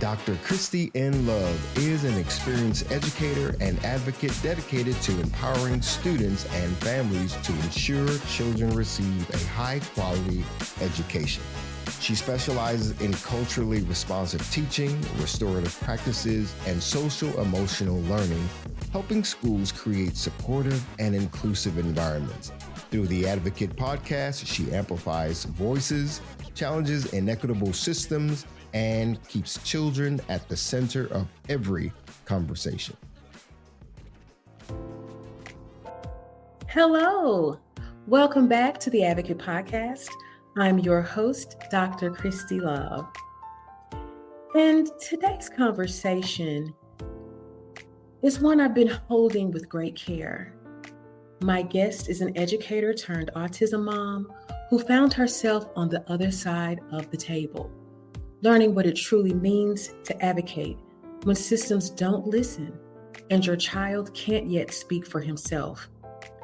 Dr. Christy N. Love is an experienced educator and advocate dedicated to empowering students and families to ensure children receive a high-quality education. She specializes in culturally responsive teaching, restorative practices, and social-emotional learning, helping schools create supportive and inclusive environments. Through the Advocate podcast, she amplifies voices, challenges inequitable systems, and keeps children at the center of every conversation. Hello, welcome back to the Advocate Podcast. I'm your host, Dr. Christy Love. And today's conversation is one I've been holding with great care. My guest is an educator turned autism mom who found herself on the other side of the table, learning what it truly means to advocate when systems don't listen and your child can't yet speak for himself.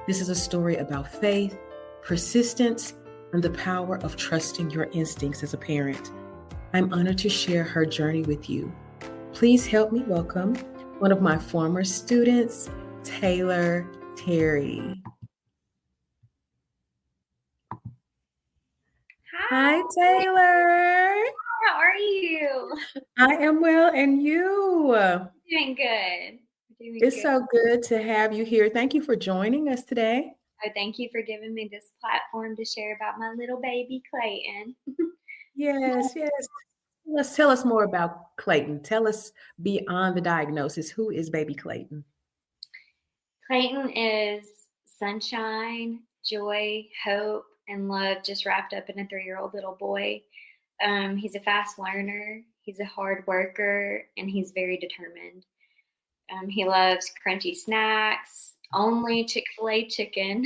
This is a story about faith, persistence, and the power of trusting your instincts as a parent. I'm honored to share her journey with you. Please help me welcome one of my former students, Taylor Terry. Hi, Taylor. How are you? I am well, and you? Doing good. It's so good to have you here. Thank you for joining us today. Oh, thank you for giving me this platform to share about my little baby, Clayton. Yes. Let's tell us more about Clayton. Tell us beyond the diagnosis, who is baby Clayton? Clayton is sunshine, joy, hope, and love just wrapped up in a 3-year-old little boy. He's a fast learner, he's a hard worker, and he's very determined. He loves crunchy snacks, only Chick-fil-A chicken,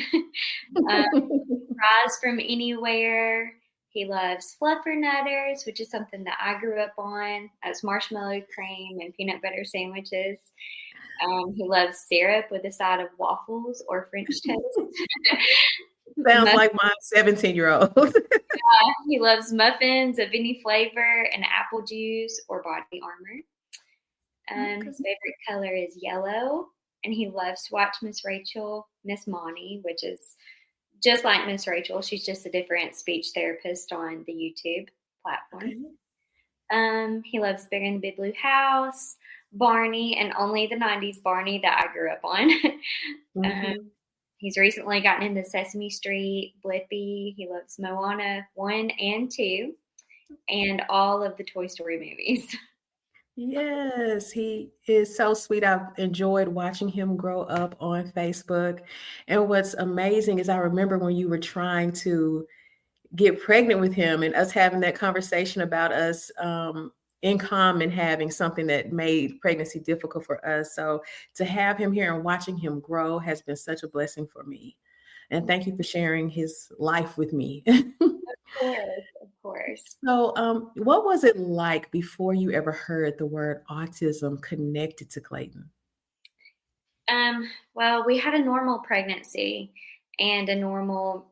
fries from anywhere. He loves fluffernutters, which is something that I grew up on. That's marshmallow cream and peanut butter sandwiches. He loves syrup with a side of waffles or French toast. Sounds like my 17-year-old. Yeah, he loves muffins of any flavor and apple juice or body armor. His favorite color is yellow, and he loves to watch Miss Monty, which is just like Miss Rachel. She's just a different speech therapist on the YouTube platform. Okay. He loves Big in the Big Blue House, Barney, and only the 90s Barney that I grew up on. He's recently gotten into Sesame Street, Blippi. He loves Moana 1 and 2, and all of the Toy Story movies. Yes, he is so sweet. I've enjoyed watching him grow up on Facebook. And what's amazing is I remember when you were trying to get pregnant with him and us having that conversation about us in common having something that made pregnancy difficult for us. So to have him here and watching him grow has been such a blessing for me. And thank you for sharing his life with me. Of course. So what was it like before you ever heard the word autism connected to Clayton? Well, we had a normal pregnancy and a normal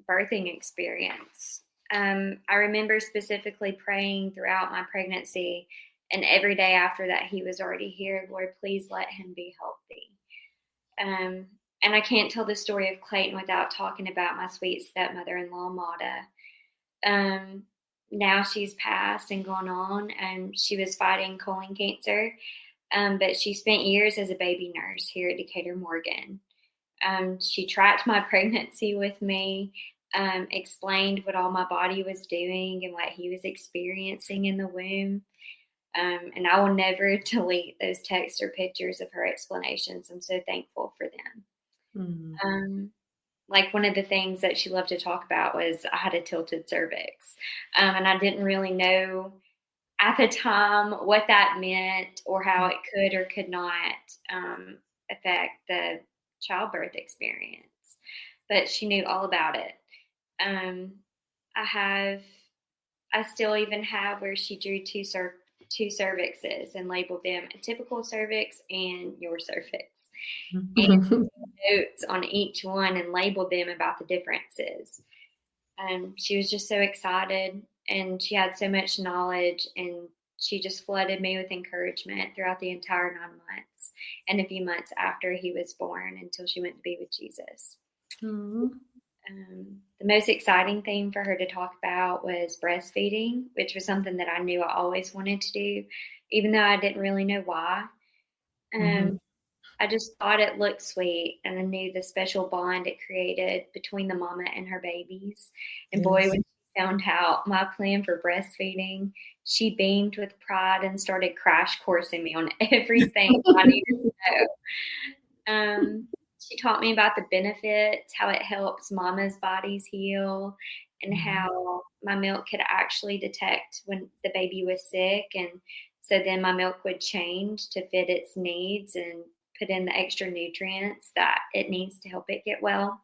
birthing experience. I remember specifically praying throughout my pregnancy, and every day after that, he was already here. Lord, please let him be healthy. And I can't tell the story of Clayton without talking about my sweet stepmother-in-law, Mata. Now she's passed and gone on, and she was fighting colon cancer. But she spent years as a baby nurse here at Decatur Morgan. She tracked my pregnancy with me, explained what all my body was doing and what he was experiencing in the womb. And I will never delete those texts or pictures of her explanations. I'm so thankful for them. Like one of the things that she loved to talk about was I had a tilted cervix. And I didn't really know at the time what that meant or how it could or could not affect the childbirth experience. But she knew all about it. I still even have where she drew two cervixes and labeled them a typical cervix and your cervix. And notes on each one and labeled them about the differences. She was just so excited, and she had so much knowledge, and she just flooded me with encouragement throughout the entire 9 months and a few months after he was born until she went to be with Jesus. Mm-hmm. The most exciting thing for her to talk about was breastfeeding, which was something that I knew I always wanted to do, even though I didn't really know why. Mm-hmm. I just thought it looked sweet, and I knew the special bond it created between the mama and her babies. And boy, Yes. when she found out my plan for breastfeeding, she beamed with pride and started crash coursing me on everything I needed to know. She taught me about the benefits, how it helps mama's bodies heal, and how my milk could actually detect when the baby was sick. And so then my milk would change to fit its needs and put in the extra nutrients that it needs to help it get well.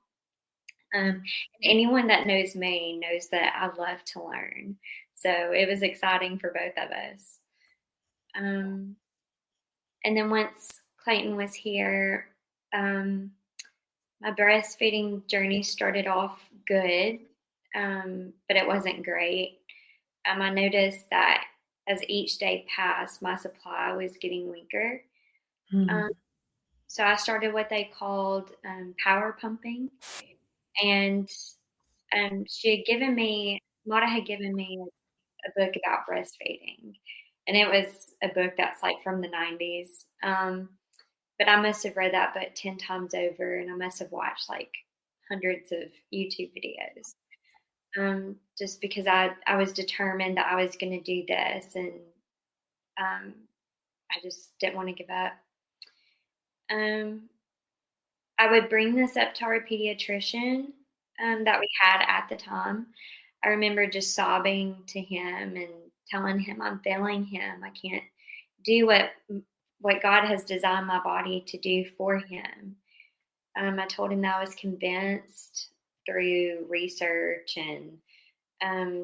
And anyone that knows me knows that I love to learn. So it was exciting for both of us. Um, and then once Clayton was here, my breastfeeding journey started off good, but it wasn't great. I noticed that as each day passed, my supply was getting weaker. Mm-hmm. Um, so I started what they called power pumping. And Mata had given me a book about breastfeeding. And it was a book that's like from the 90s. But I must have read that book 10 times over, and I must have watched like hundreds of YouTube videos. Just because I was determined that I was going to do this, and I just didn't want to give up. Um, I would bring this up to our pediatrician that we had at the time. I remember just sobbing to him and telling him I'm failing him. I can't do what God has designed my body to do for him. I told him that I was convinced through research and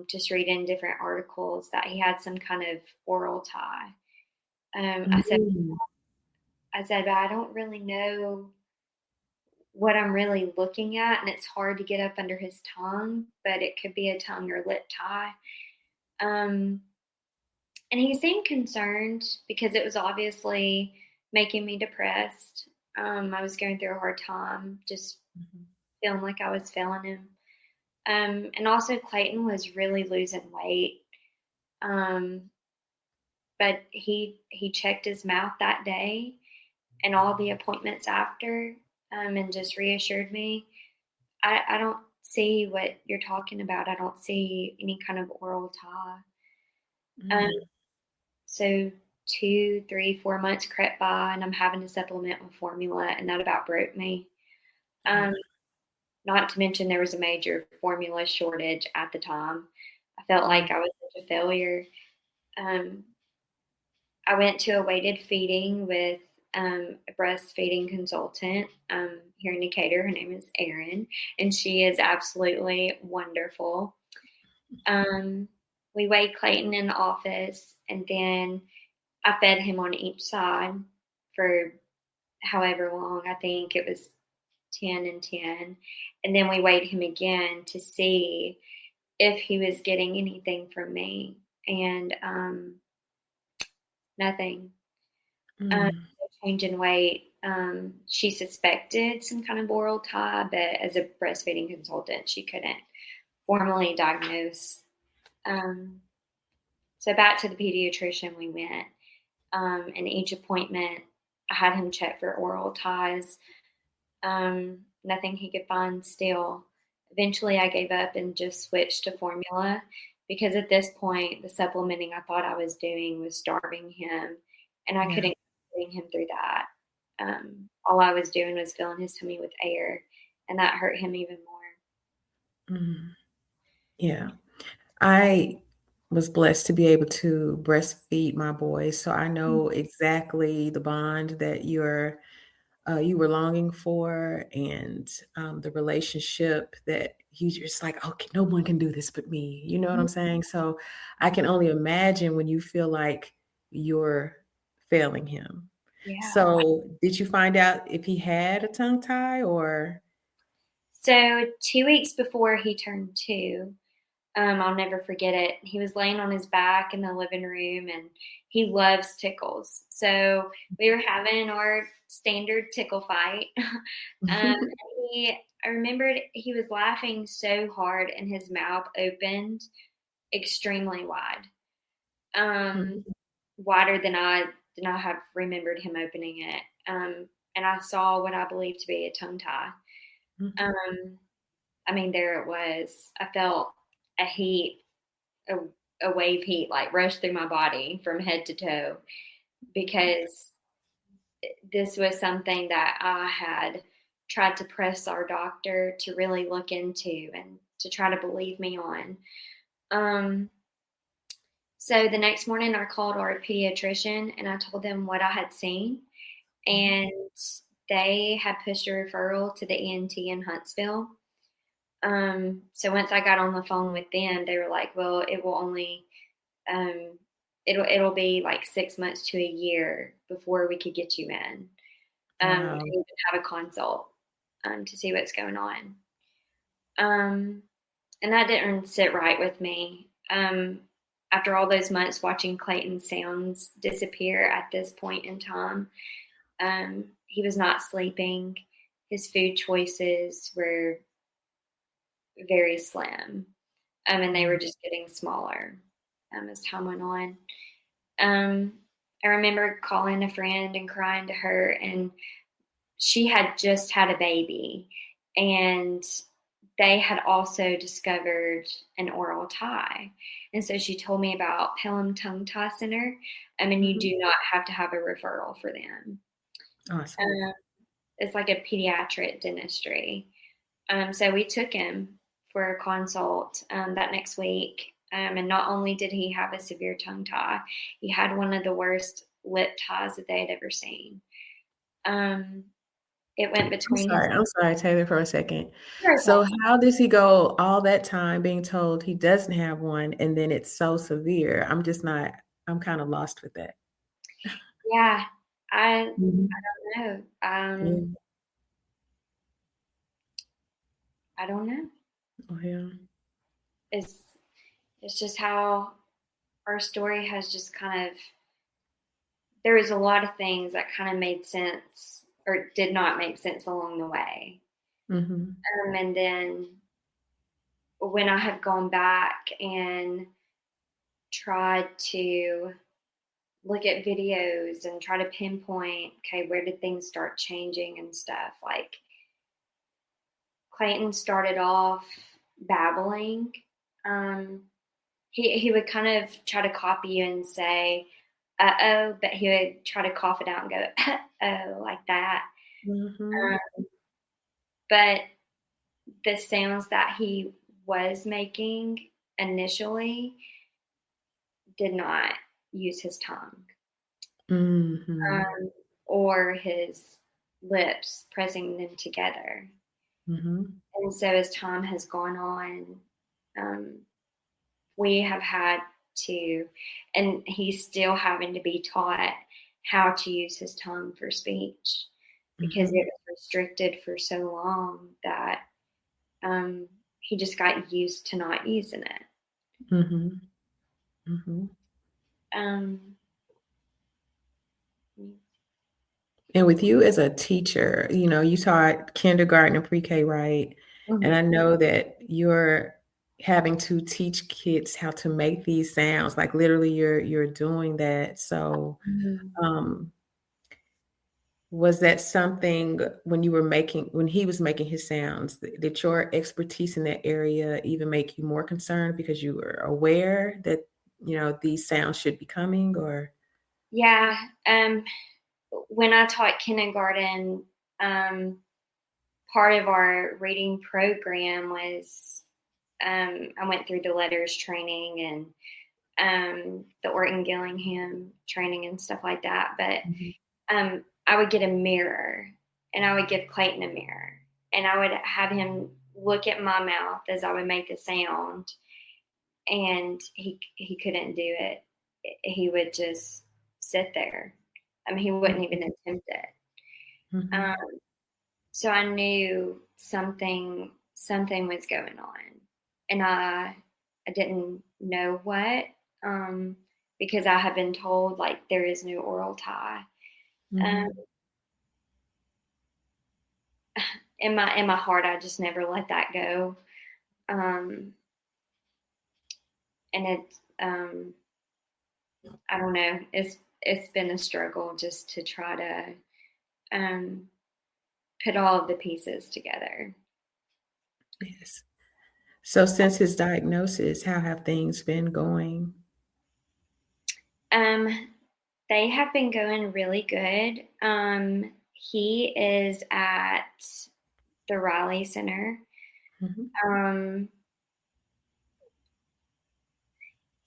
just reading different articles that he had some kind of oral tie. I said, Mm-hmm. but I don't really know what I'm really looking at, and it's hard to get up under his tongue, but it could be a tongue or lip tie. Um, and he seemed concerned because it was obviously making me depressed. I was going through a hard time, just feeling like I was failing him. And also Clayton was really losing weight. But he checked his mouth that day and all the appointments after, and just reassured me, I don't see what you're talking about. I don't see any kind of oral tie. Um, so 2, 3, 4 months crept by, and I'm having to supplement with formula, and that about broke me. Not to mention there was a major formula shortage at the time. I felt like I was such a failure. Um, I went to a weighted feeding with a breastfeeding consultant here in Decatur. Her name is Erin, and she is absolutely wonderful. We weighed Clayton in the office, and then I fed him on each side for however long. I think it was 10 and 10. And then we weighed him again to see if he was getting anything from me. And nothing. No change in weight. She suspected some kind of oral tie, but as a breastfeeding consultant, she couldn't formally diagnose. So back to the pediatrician we went. And each appointment, I had him check for oral ties. Nothing he could find still. Eventually, I gave up and just switched to formula because at this point, the supplementing I thought I was doing was starving him, and I couldn't get him through that. All I was doing was filling his tummy with air, and that hurt him even more. Yeah. I was blessed to be able to breastfeed my boys, so I know exactly the bond that you were longing for, and the relationship that you just like, okay, no one can do this but me. You know what I'm saying? So I can only imagine when you feel like you're failing him. Yeah. So did you find out if he had a tongue tie or? So 2 weeks before he turned 2, I'll never forget it. He was laying on his back in the living room, and he loves tickles. So we were having our standard tickle fight. um, I remembered he was laughing so hard, and his mouth opened extremely wide, wider than I have remembered him opening it. And I saw what I believed to be a tongue tie. I mean, there it was. I felt a heat, a wave heat, like rush through my body from head to toe, because this was something that I had tried to press our doctor to really look into and to try to believe me on. So the next morning I called our pediatrician and I told them what I had seen, and they had pushed a referral to the ENT in Huntsville. So once I got on the phone with them, they were like, well, it will only, it'll be like 6 months to a year before we could get you in. Wow. And even have a consult, to see what's going on. And that didn't sit right with me. After all those months watching Clayton's sounds disappear at this point in time, he was not sleeping. His food choices were very slim, and they were just getting smaller as time went on. I remember calling a friend and crying to her, and she had just had a baby, and they had also discovered an oral tie. And so she told me about Pelham Tongue Tie Center. I mean, you do not have to have a referral for them. Awesome. It's like a pediatric dentistry. So we took him for a consult that next week. And not only did he have a severe tongue tie, he had one of the worst lip ties that they had ever seen. It went between I'm sorry, Taylor, for a second. his. So how does he go all that time being told he doesn't have one, and then it's so severe? I'm kind of lost with that. Yeah, I Mhm. don't know. Yeah. I don't know. Oh, yeah. It's just how our story has just kind of, there was a lot of things that kind of made sense or did not make sense along the way. Mhm. And then when I have gone back and tried to look at videos and try to pinpoint, okay, where did things start changing and stuff, like Clayton started off babbling. He would kind of try to copy you and say, uh-oh, but he would try to cough it out and go, uh-oh, like that. Mhm. But the sounds that he was making initially did not use his tongue, Mhm. or his lips pressing them together. Mhm. And so as time has gone on, um, we have had to, and he's still having to be taught how to use his tongue for speech, because it Mhm. was restricted for so long that he just got used to not using it. Mhm. Mhm. Um, And with you as a teacher, you taught kindergarten and pre-K, right? And I know that you're having to teach kids how to make these sounds, like literally you're doing that. So, mhm. um, was that something when he was making his sounds, did your expertise in that area even make you more concerned because you were aware that, these sounds should be coming or? Yeah. When I taught kindergarten, um, part of our reading program was, I went through the letters training and the Orton Gillingham training and stuff like that. But Mhm. I would get a mirror and I would give Clayton a mirror and I would have him look at my mouth as I would make the sound, and he couldn't do it. He would just sit there. I mean, he wouldn't even attempt it. Um, Mhm. so I knew something was going on, and I didn't know what, because I had been told like there is no oral tie. Um, in my heart, I just never let that go. And it's, I don't know, it's been a struggle just to try to put all of the pieces together. Yes. So since his diagnosis, how have things been going? They have been going really good. He is at the Raleigh Center. Mhm.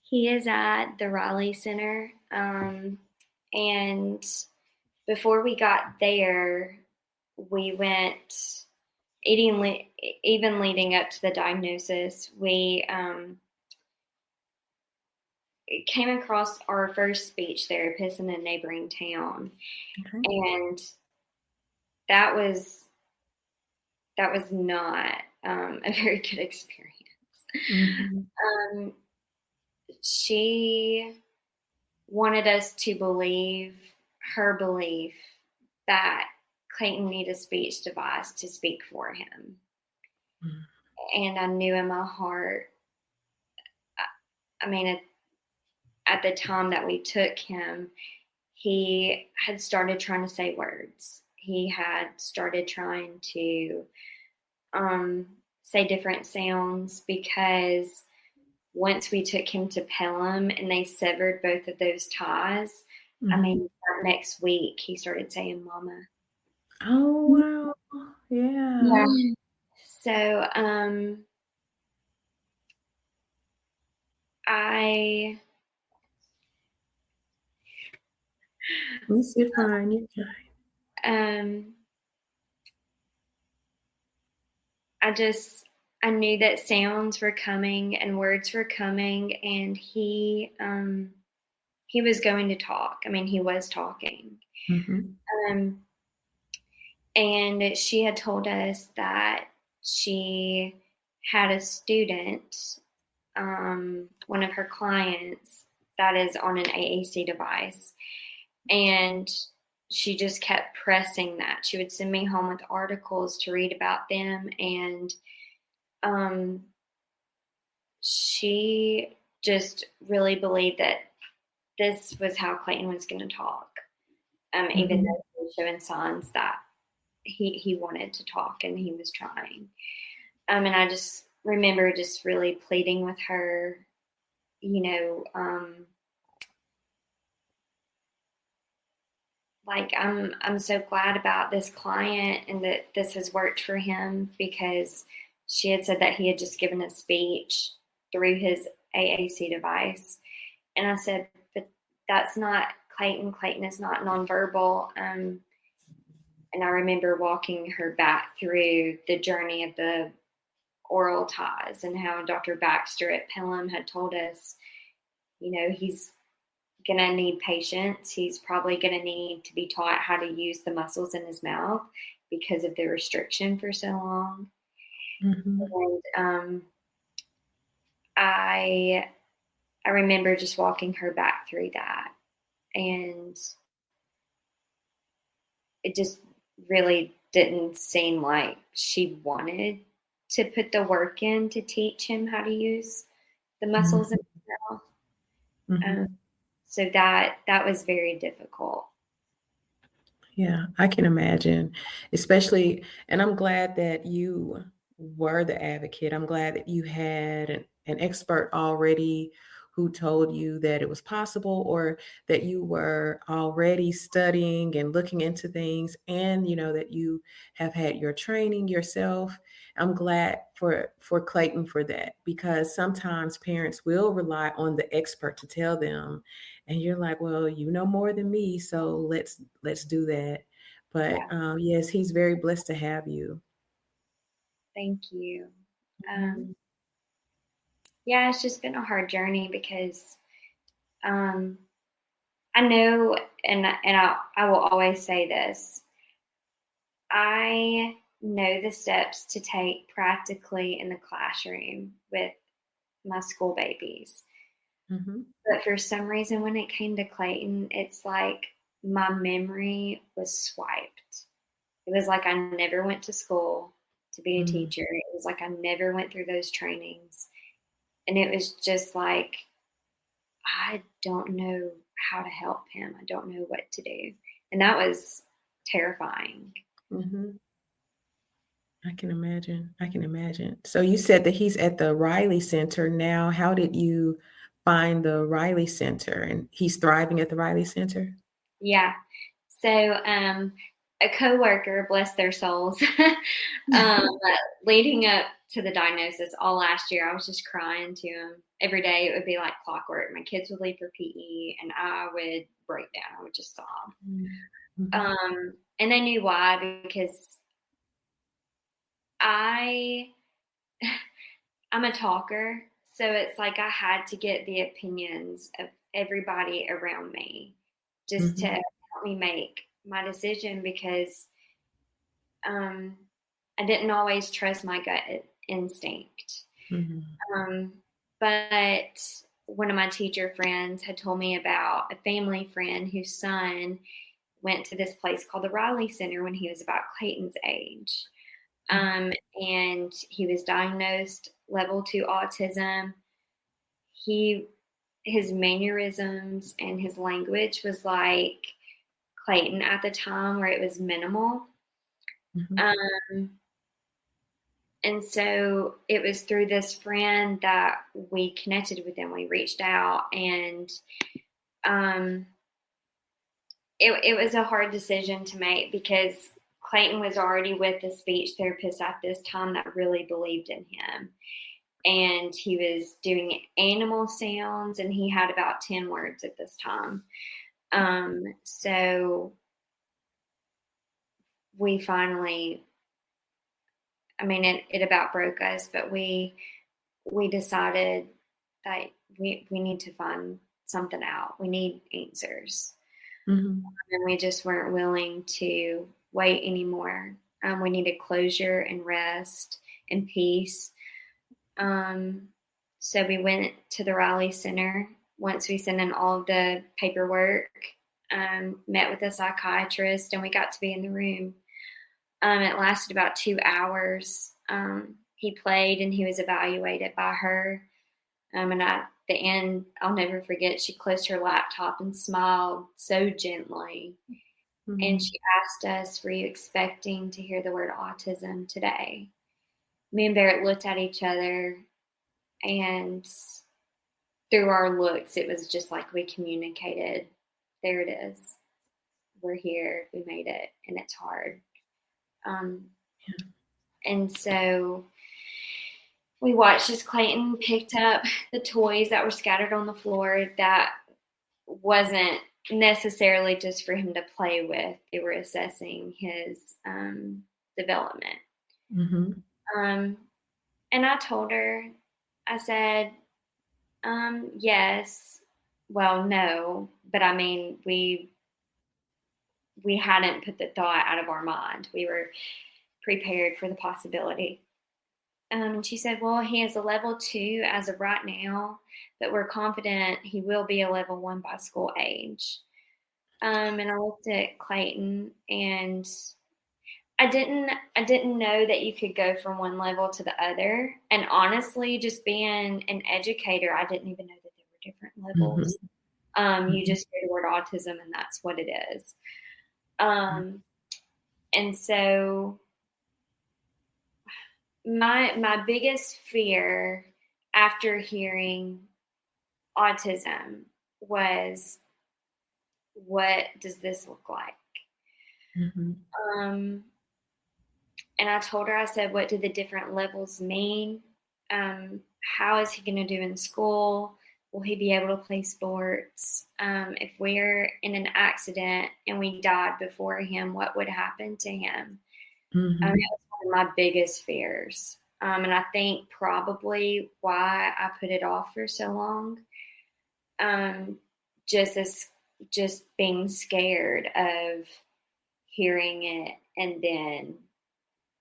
He is at the Raleigh Center. And before we got there, we went even leading up to the diagnosis, we came across our first speech therapist in a neighboring town. Okay. And that was not a very good experience. Mm-hmm. She wanted us to believe her belief that Clayton needed a speech device to speak for him. Mm-hmm. And I knew in my heart, I mean, at the time that we took him, he had started trying to say words. He had started trying to say different sounds, because once we took him to Pelham and they severed both of those ties, I Mm-hmm. mean, that next week he started saying mama. Oh, wow. Yeah. Yeah. So I Yes, you're fine. You're fine. um I just I knew that sounds were coming and words were coming, and he was going to talk. I mean, he was talking. Mm-hmm. Um and she had told us that she had a student, one of her clients, that is on an AAC device. And she just kept pressing that. She would send me home with articles to read about them. And she just really believed that this was how Clayton was going to talk, even Mm-hmm. though he was showing signs that he wanted to talk and he was trying. And I just remember just really pleading with her, you know, like I'm so glad about this client and that this has worked for him, because she had said that he had just given a speech through his AAC device. And I said, but that's not Clayton. Clayton is not nonverbal. And I remember walking her back through the journey of the oral ties and how Dr. Baxter at Pelham had told us, he's going to need patience. He's probably going to need to be taught how to use the muscles in his mouth because of the restriction for so long. Mm-hmm. And I remember just walking her back through that, and it just really didn't seem like she wanted to put the work in to teach him how to use the muscles in his mouth. Mm-hmm. So that was very difficult. Yeah, I can imagine, especially, and I'm glad that you were the advocate. I'm glad that you had an expert already who told you that it was possible, or that you were already studying and looking into things, and that you have had your training yourself. I'm glad for Clayton for that, because sometimes parents will rely on the expert to tell them, and you're like, well, you know more than me, so let's do that. But Yeah, yes, he's very blessed to have you. thank you. Mhm. Yeah, it's just been a hard journey, because um, I know, and I will always say this: I know the steps to take practically in the classroom with my school babies. Mm-hmm. But for some reason, when it came to Clayton, it's like my memory was swiped. It was like I never went to school to be a Mm-hmm. teacher. It was like I never went through those trainings. And it was just like, I don't know how to help him. I don't know what to do. And that was terrifying. Mm-hmm. I can imagine. I can imagine. So you said that he's at the Riley Center now. How did you find the Riley Center? And he's thriving at the Riley Center? Yeah. So, a coworker, bless their souls, um, leading up to the diagnosis all last year, I was just crying to him every day. It would be like clockwork. My kids would leave for PE, and I would break down. I would just sob. Mm-hmm. And they knew why, because I I'm a talker, so it's like I had to get the opinions of everybody around me just to Mm-hmm. help me make my decision, because um, I didn't always trust my gut instinct. Mm-hmm. Um, but one of my teacher friends had told me about a family friend whose son went to this place called the Riley Center when he was about Clayton's age. And he was diagnosed level 2 autism. His mannerisms and his language was like Clayton at the time, where it was minimal. Mm-hmm. Um, and so it was through this friend that we connected with him. We reached out, and um, it was a hard decision to make, because Clayton was already with a speech therapist at this time that really believed in him. And he was doing animal sounds, and he had about 10 words at this time. So we finally, I mean, it about broke us, but we decided that we need to find something out. We need answers. Mm-hmm. And we just weren't willing to wait anymore. We needed closure and rest and peace. So we went to the Riley Center. Once we sent in all of the paperwork, met with a psychiatrist, and we got to be in the room. It lasted about 2 hours. He played, and he was evaluated by her. And at the end, I'll never forget, she closed her laptop and smiled so gently. And Mm-hmm. she asked us, "Were you expecting to hear the word autism today?" Me and Barrett looked at each other, and through our looks, it was just like we communicated, there it is. We're here. We made it. And it's hard. Um, and so we watched as Clayton picked up the toys that were scattered on the floor that wasn't necessarily just for him to play with. They were assessing his development. Mm-hmm. And I told her, I said, yes, well, no, but I mean, we hadn't put the thought out of our mind. We were prepared for the possibility. And she said, well, he is a level 2 as of right now, but we're confident he will be a level 1 by school age. And I looked at Clayton, and I didn't know that you could go from one level to the other. And honestly, just being an educator, I didn't even know that there were different levels. You just hear the word autism, and that's what it is. And so my biggest fear after hearing autism was, what does this look like? Mm-hmm. And I told her, I said, what do the different levels mean? How is he going to do in school? Will he be able to play sports? If we're in an accident and we died before him, what would happen to him? Mm-hmm. It was one of my biggest fears. And I think probably why I put it off for so long, just being scared of hearing it and then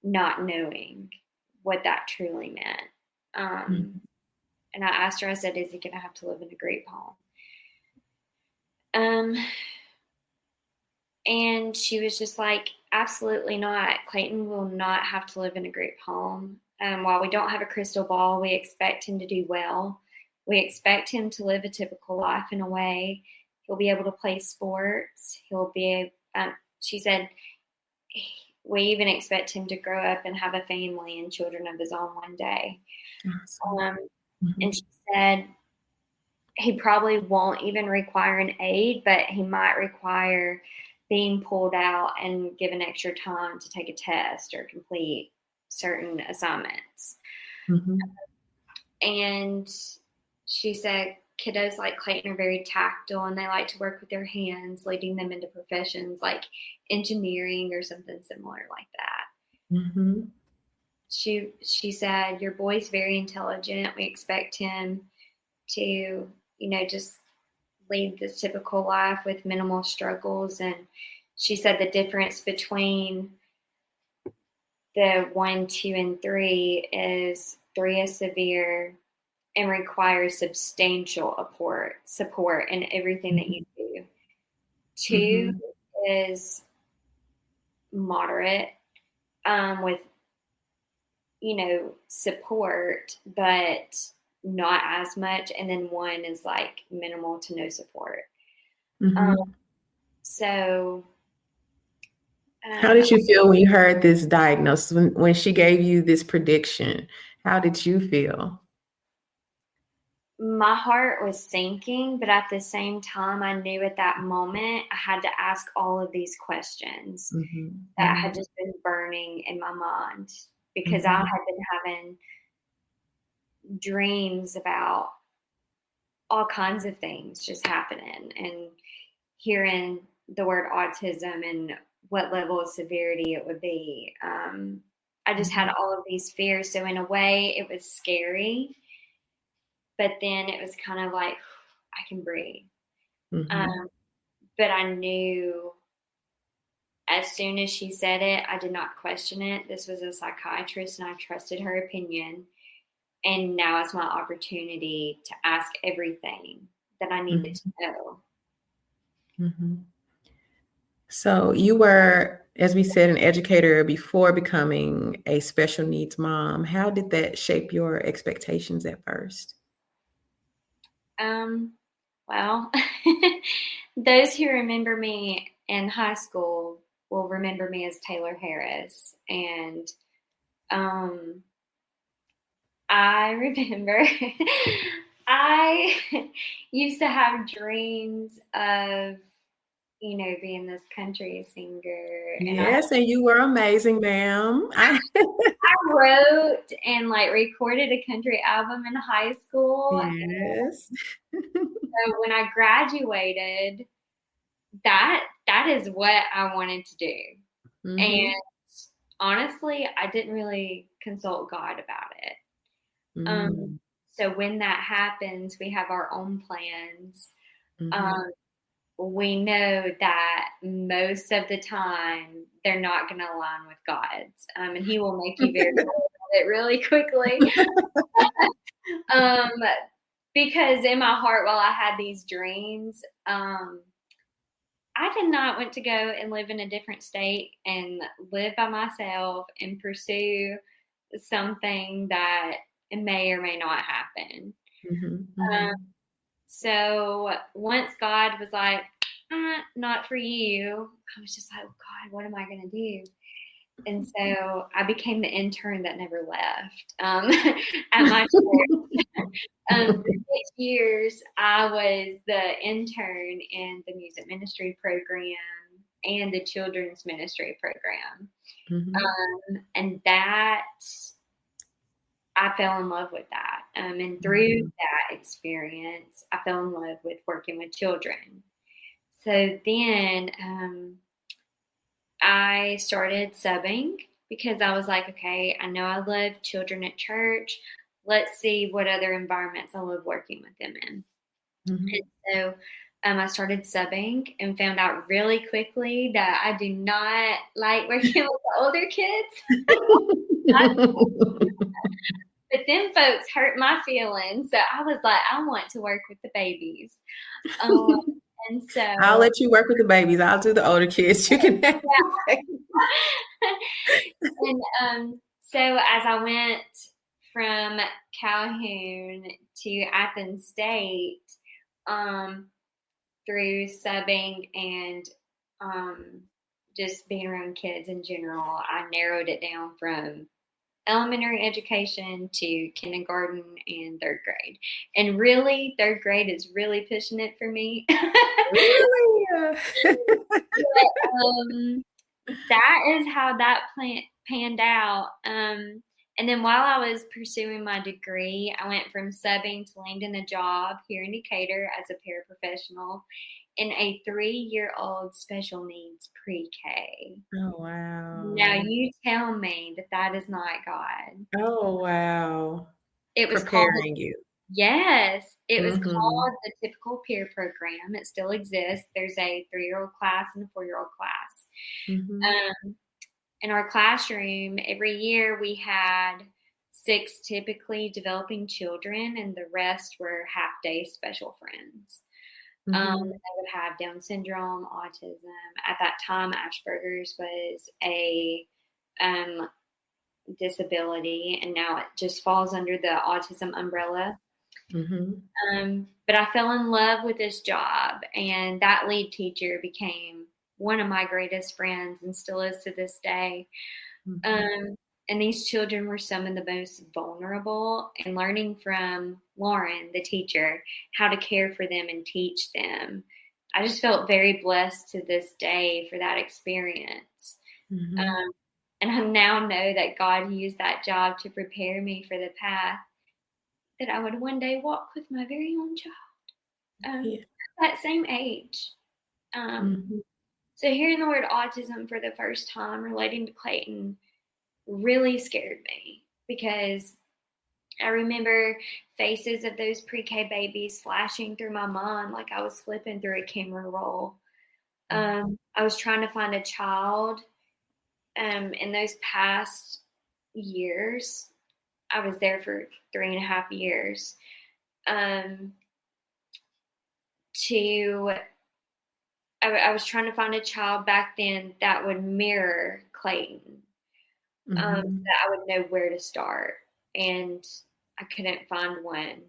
not knowing what that truly meant. Mm-hmm. And I asked her, I said, is he going to have to live in a group home? And she was just like, absolutely not. Clayton will not have to live in a group home. While we don't have a crystal ball, we expect him to do well. We expect him to live a typical life in a way. He'll be able to play sports. She said, we even expect him to grow up and have a family and children of his own one day. Awesome. And she said, he probably won't even require an aide, but he might require being pulled out and given extra time to take a test or complete certain assignments. And she said kiddos like Clayton are very tactile and they like to work with their hands, leading them into professions like engineering or something similar like that. She said, your boy's very intelligent. We expect him to, just lead this typical life with minimal struggles. And she said the difference between the 1, 2, and 3 is 3 is severe and requires substantial support in everything that you do. 2 is moderate with, support, but not as much. And then 1 is like minimal to no support. So how did you feel when you heard this diagnosis, when she gave you this prediction? How did you feel? My heart was sinking, but at the same time, I knew at that moment I had to ask all of these questions that had just been burning in my mind, because I had been having dreams about all kinds of things just happening, and hearing the word autism and what level of severity it would be. I just had all of these fears. So in a way, it was scary, but then it was kind of like, I can breathe. But I knew as soon as she said it, I did not question it. This was a psychiatrist and I trusted her opinion. And now it's my opportunity to ask everything that I needed to know. So you were, as we said, an educator before becoming a special needs mom. How did that shape your expectations at first? Well, those who remember me in high school will remember me as Taylor Harris. And I remember I used to have dreams of, being this country singer. Yes, and you were amazing, ma'am. I wrote and recorded a country album in high school. Yes. So when I graduated, that is what I wanted to do. And honestly, I didn't really consult God about it. So when that happens, we have our own plans. We know that most of the time they're not going to align with God's, and He will make you very aware of it really quickly. Because in my heart, while I had these dreams, I did not want to go and live in a different state and live by myself and pursue something that may or may not happen. So once God was like, not for you, I was just like, oh God, what am I going to do? And so I became the intern that never left at my church. For 6 years, I was the intern in the music ministry program and the children's ministry program. And that, I fell in love with that. And through that experience, I fell in love with working with children. So then I started subbing because I was like, okay, I know I love children at church. Let's see what other environments I love working with them in. And so I started subbing and found out really quickly that I do not like working with the older kids. But them folks hurt my feelings. So I was like, I want to work with the babies. And I'll so, let you work with the babies. I'll do the older kids. You can have the babies. and so as I went from Calhoun to Athens State, through subbing and just being around kids in general, I narrowed it down from elementary education to kindergarten and third grade. And really, third grade is really pushing it for me. Really? But, that is how that panned out. And then while I was pursuing my degree, I went from subbing to landing a job here in Decatur as a paraprofessional in a 3-year-old special needs pre-K. Oh, wow. Now you tell me that that is not God. Oh, wow. It was Preparing called, you. yes, it was Mhm. called the Typical Peer Program. It still exists. There's a 3-year-old class and a 4-year-old class. Mhm. In our classroom, every year we had 6 typically developing children, and the rest were half-day special friends. They Mhm. would have Down syndrome, autism. At that time, Asperger's was a disability, and now it just falls under the autism umbrella. Mhm. But I fell in love with this job, and that lead teacher became one of my greatest friends and still is to this day. Mhm. And these children were some of the most vulnerable, and learning from Lauren, the teacher, how to care for them and teach them. I just felt very blessed to this day for that experience. Mhm. Um, and I now know that God used that job to prepare me for the path that I would one day walk with my very own child Yeah. at that same age. Um, Mhm. so hearing the word autism for the first time relating to Clayton really scared me, because I remember faces of those pre-K babies flashing through my mind like I was flipping through a camera roll. I was trying to find a child in those past years. I was there for 3.5 years. I was trying to find a child back then that would mirror Clayton, Mhm. that I would know where to start, and I couldn't find one.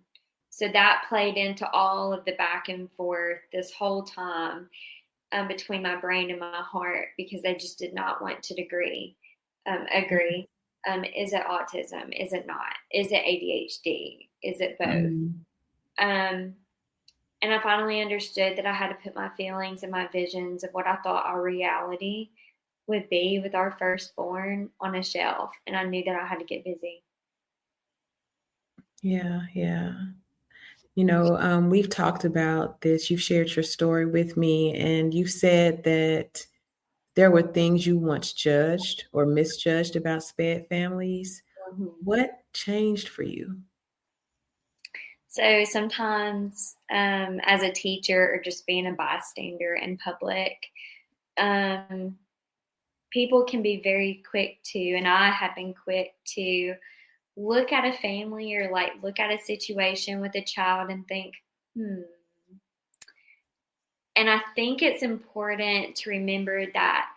So that played into all of the back and forth this whole time, between my brain and my heart, because I just did not want to agree. Is it autism? Is it not? Is it ADHD? Is it both? Mhm. Um, and I finally understood that I had to put my feelings and my visions of what I thought our reality would be with our firstborn on a shelf. And I knew that I had to get busy. Yeah, yeah. We've talked about this. You've shared your story with me, and you've said that there were things you once judged or misjudged about SPED families. Mhm. What changed for you? So sometimes, as a teacher or just being a bystander in public, um, people can be very quick to, and I have been quick to look at a family or like look at a situation with a child and think, hmm. And I think it's important to remember that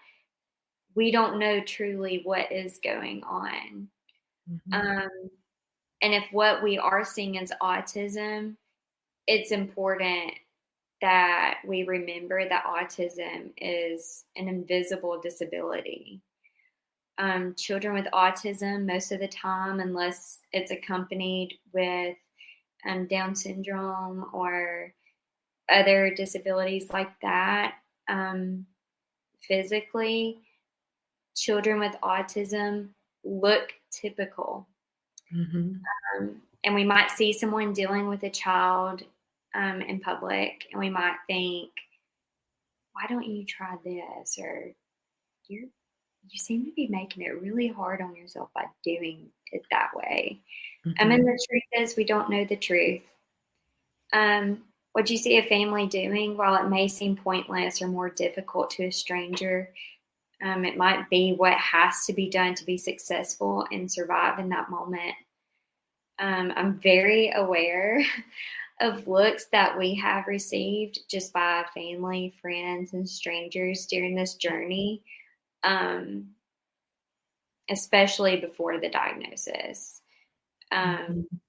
we don't know truly what is going on. Mhm. Um, and if what we are seeing is autism, it's important that we remember that autism is an invisible disability. Children with autism, most of the time, unless it's accompanied with Down syndrome or other disabilities like that, physically, children with autism look typical. Mhm. And we might see someone dealing with a child in public, and we might think, why don't you try this? Or you seem to be making it really hard on yourself by doing it that way. And Mhm. the truth is, we don't know the truth. What you see a family doing, while it may seem pointless or more difficult to a stranger, it might be what has to be done to be successful and survive in that moment. I'm very aware of looks that we have received just by family, friends, and strangers during this journey, um, especially before the diagnosis. Um, Mhm.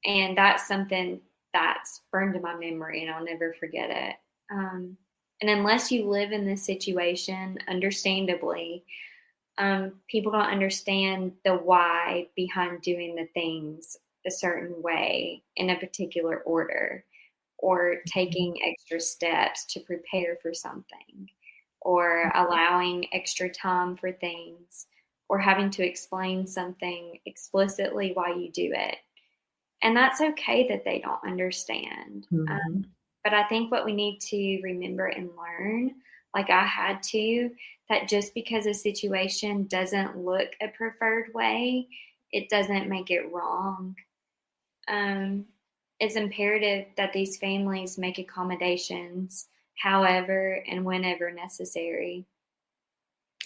and that's something that's burned in my memory, and I'll never forget it. And unless you live in this situation, understandably, people don't understand the why behind doing the things a certain way in a particular order, or taking extra steps to prepare for something, or allowing extra time for things, or having to explain something explicitly why you do it. And that's okay that they don't understand. Mhm. But I think what we need to remember and learn, like I had to, that just because a situation doesn't look a preferred way, it doesn't make it wrong. Um, it's imperative that these families make accommodations however and whenever necessary.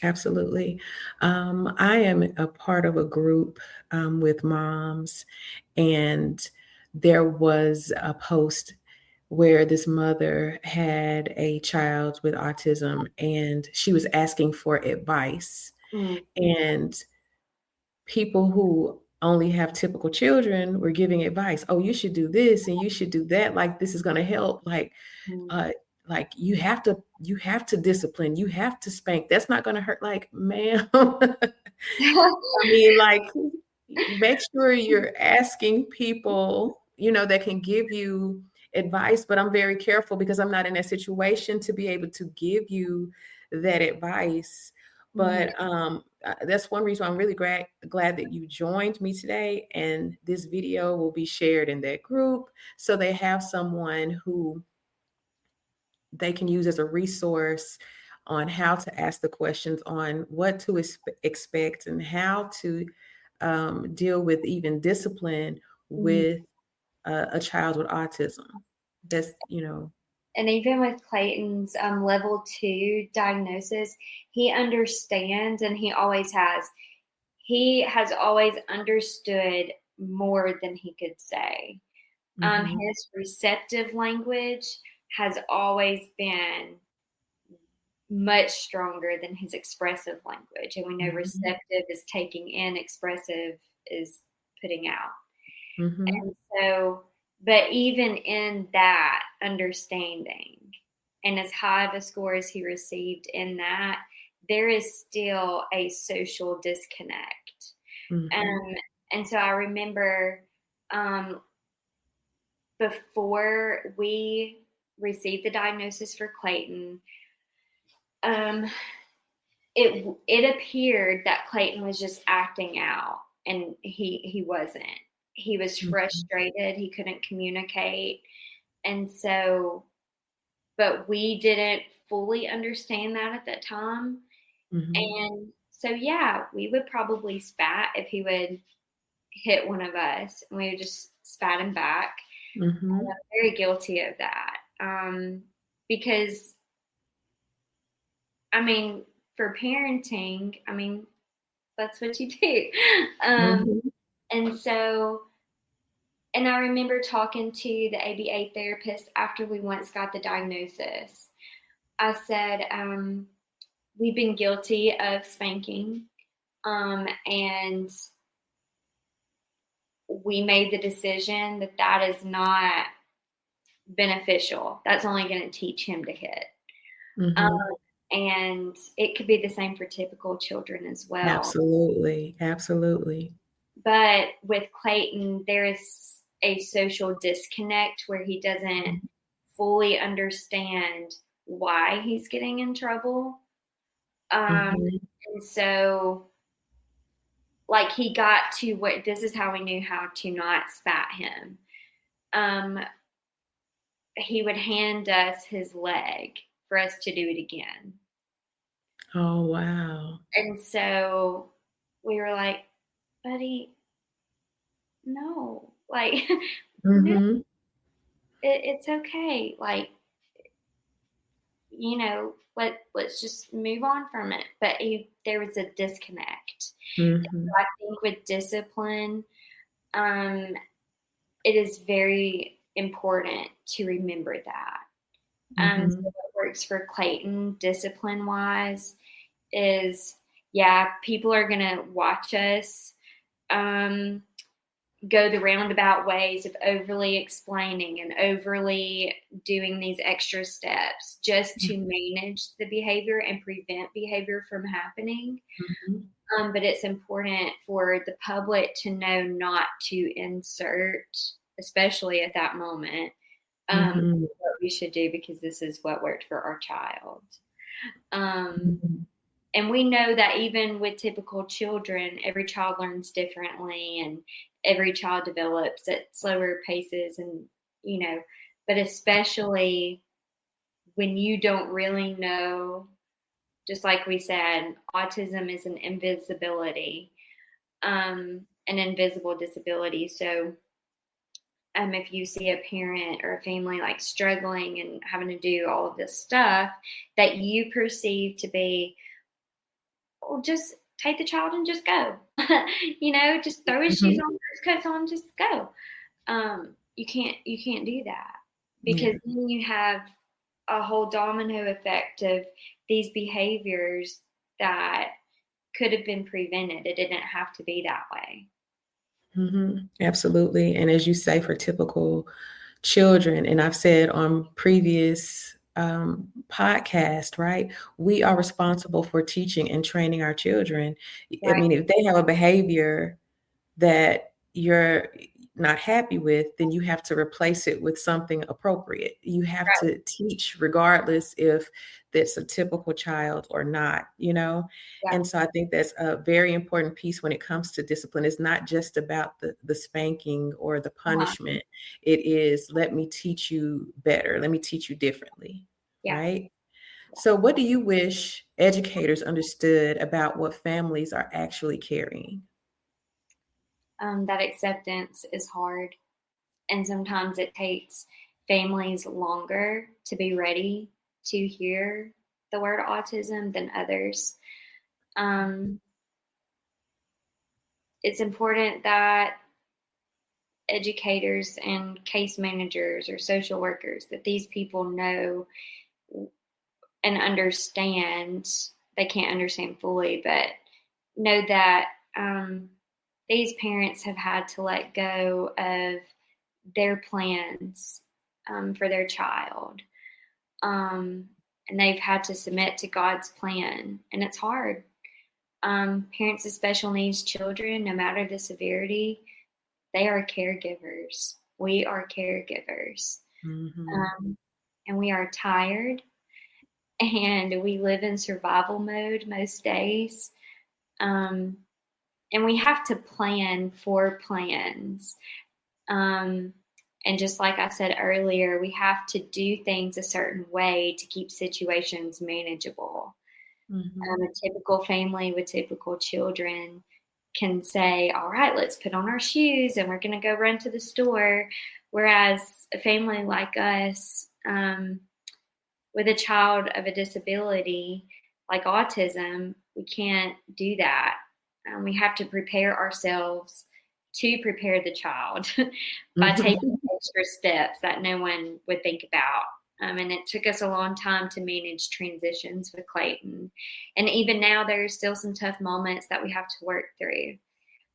Absolutely. I am a part of a group with moms, and there was a post where this mother had a child with autism, and she was asking for advice. Mm, And people who only have typical children were giving advice. Oh, you should do this and you should do that. Like this is going to help. mm. Uh, like you have to discipline. You have to spank. That's not going to hurt. Like, ma'am. I mean, like, make sure you're asking people, that can give you advice. But I'm very careful because I'm not in that situation to be able to give you that advice. Mhm. But that's one reason I'm really glad that you joined me today. And this video will be shared in that group so they have someone who they can use as a resource on how to ask the questions, on what to expect, and how to deal with even discipline Mhm. with a child with autism. That's. And even with Clayton's level 2 diagnosis, he understands, and he always has. He has always understood more than he could say. Hmm. His receptive language has always been much stronger than his expressive language. And we know Hmm. receptive is taking in, expressive is putting out. Hmm. And so, but even in that understanding, and as high of a score as he received in that, there is still a social disconnect. Hmm. Um, and so I remember um, before we received the diagnosis for Clayton, um, it appeared that Clayton was just acting out, and he wasn't. He was Hmm. frustrated. He couldn't communicate, and so, but we didn't fully understand that at that time. Hmm. And so, yeah, we would probably spat if he would hit one of us, and we would just spat him back. And Hmm. I'm very guilty of that, because I mean, for parenting, I mean, that's what you do. Um, Hmm. and so, and I remember talking to the ABA therapist after we once got the diagnosis. I said, we've been guilty of spanking, and we made the decision that that is not beneficial. That's only going to teach him to hit. Um, Hmm. and it could be the same for typical children as well. Absolutely. Absolutely. But with Clayton, there is a social disconnect where he doesn't fully understand why he's getting in trouble. Um, Hmm. and so, like, he got to what this is how we knew how to not spat him. Um, he would hand us his leg for us to do it again. Oh, wow. And so we were like, buddy, no, like, no, Hmm. it's okay. Like, let's just move on from it. But there was a disconnect. Hmm. I think with discipline, it is very important to remember that. So what works for Clayton, discipline-wise, is, people are going to watch us go the roundabout ways of overly explaining and overly doing these extra steps just to manage the behavior and prevent behavior from happening. But it's important for the public to know not to insert, especially at that moment, what we should do, because this is what worked for our child. And we know that even with typical children, every child learns differently and every child develops at slower paces, and, but especially when you don't really know, just like we said, autism is an invisibility, an invisible disability. So if you see a parent or a family like struggling and having to do all of this stuff that you perceive to be, well, just take the child and just go, just throw his shoes on, his coats on, just go. You can't do that, because then you have a whole domino effect of these behaviors that could have been prevented. It didn't have to be that way. Absolutely. And as you say, for typical children, and I've said on previous podcast, right? We are responsible for teaching and training our children. Right. I mean, if they have a behavior that you're not happy with, then you have to replace it with something appropriate. You have to teach regardless if that's a typical child or not, And so I think that's a very important piece when it comes to discipline. It's not just about the spanking or the punishment. It is, let me teach you better. Let me teach you differently. Right? So what do you wish educators understood about what families are actually carrying? That acceptance is hard. And sometimes it takes families longer to be ready to hear the word autism than others. It's important that educators and case managers or social workers, that these people know and understand. They can't understand fully, but know that these parents have had to let go of their plans for their child. And they've had to submit to God's plan. And it's hard. Parents of special needs children, no matter the severity, they are caregivers. We are caregivers. And we are tired. And we live in survival mode most days. And we have to plan for plans. And just like I said earlier, we have to do things a certain way to keep situations manageable. A typical family with typical children can say, all right, let's put on our shoes and we're going to go run to the store. Whereas a family like us, with a child of a disability like autism, we can't do that. We have to prepare ourselves to prepare the child by taking extra steps that no one would think about. And it took us a long time to manage transitions with Clayton. And even now, there are still some tough moments that we have to work through.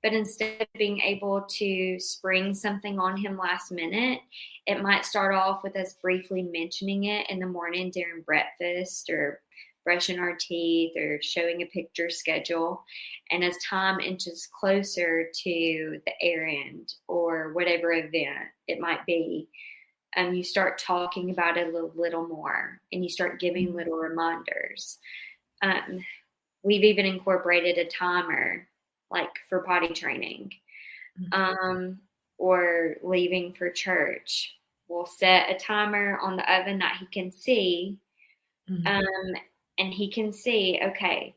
But instead of being able to spring something on him last minute, it might start off with us briefly mentioning it in the morning during breakfast, or brushing our teeth, or showing a picture schedule. And as time inches closer to the errand or whatever event it might be, you start talking about it a little more, and you start giving little reminders. We've even incorporated a timer, like for potty training, or leaving for church. We'll set a timer on the oven that he can see, and he can see, okay,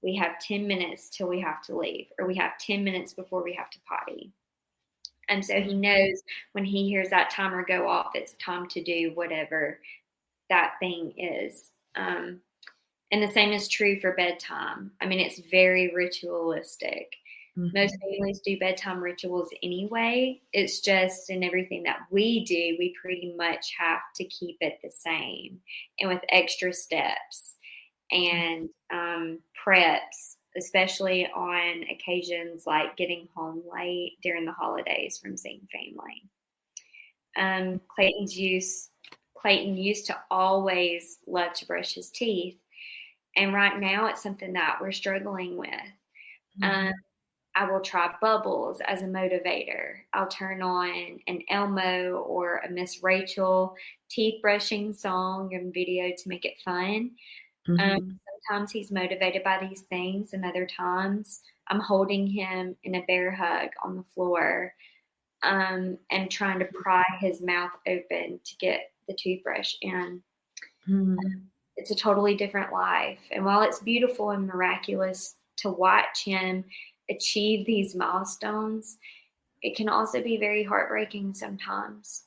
we have 10 minutes till we have to leave, or we have 10 minutes before we have to potty. And so he knows when he hears that timer go off, it's time to do whatever that thing is. And the same is true for bedtime. I mean, it's very ritualistic. Most families do bedtime rituals anyway. It's just in everything that we do, we pretty much have to keep it the same and with extra steps and preps, especially on occasions like getting home late during the holidays from seeing family. Clayton used to always love to brush his teeth, and right now it's something that we're struggling with. I will try bubbles as a motivator. I'll turn on an Elmo or a Miss Rachel teeth brushing song and video to make it fun. Sometimes he's motivated by these things, and other times I'm holding him in a bear hug on the floor and trying to pry his mouth open to get the toothbrush in. It's a totally different life. And while it's beautiful and miraculous to watch him achieve these milestones, it can also be very heartbreaking sometimes.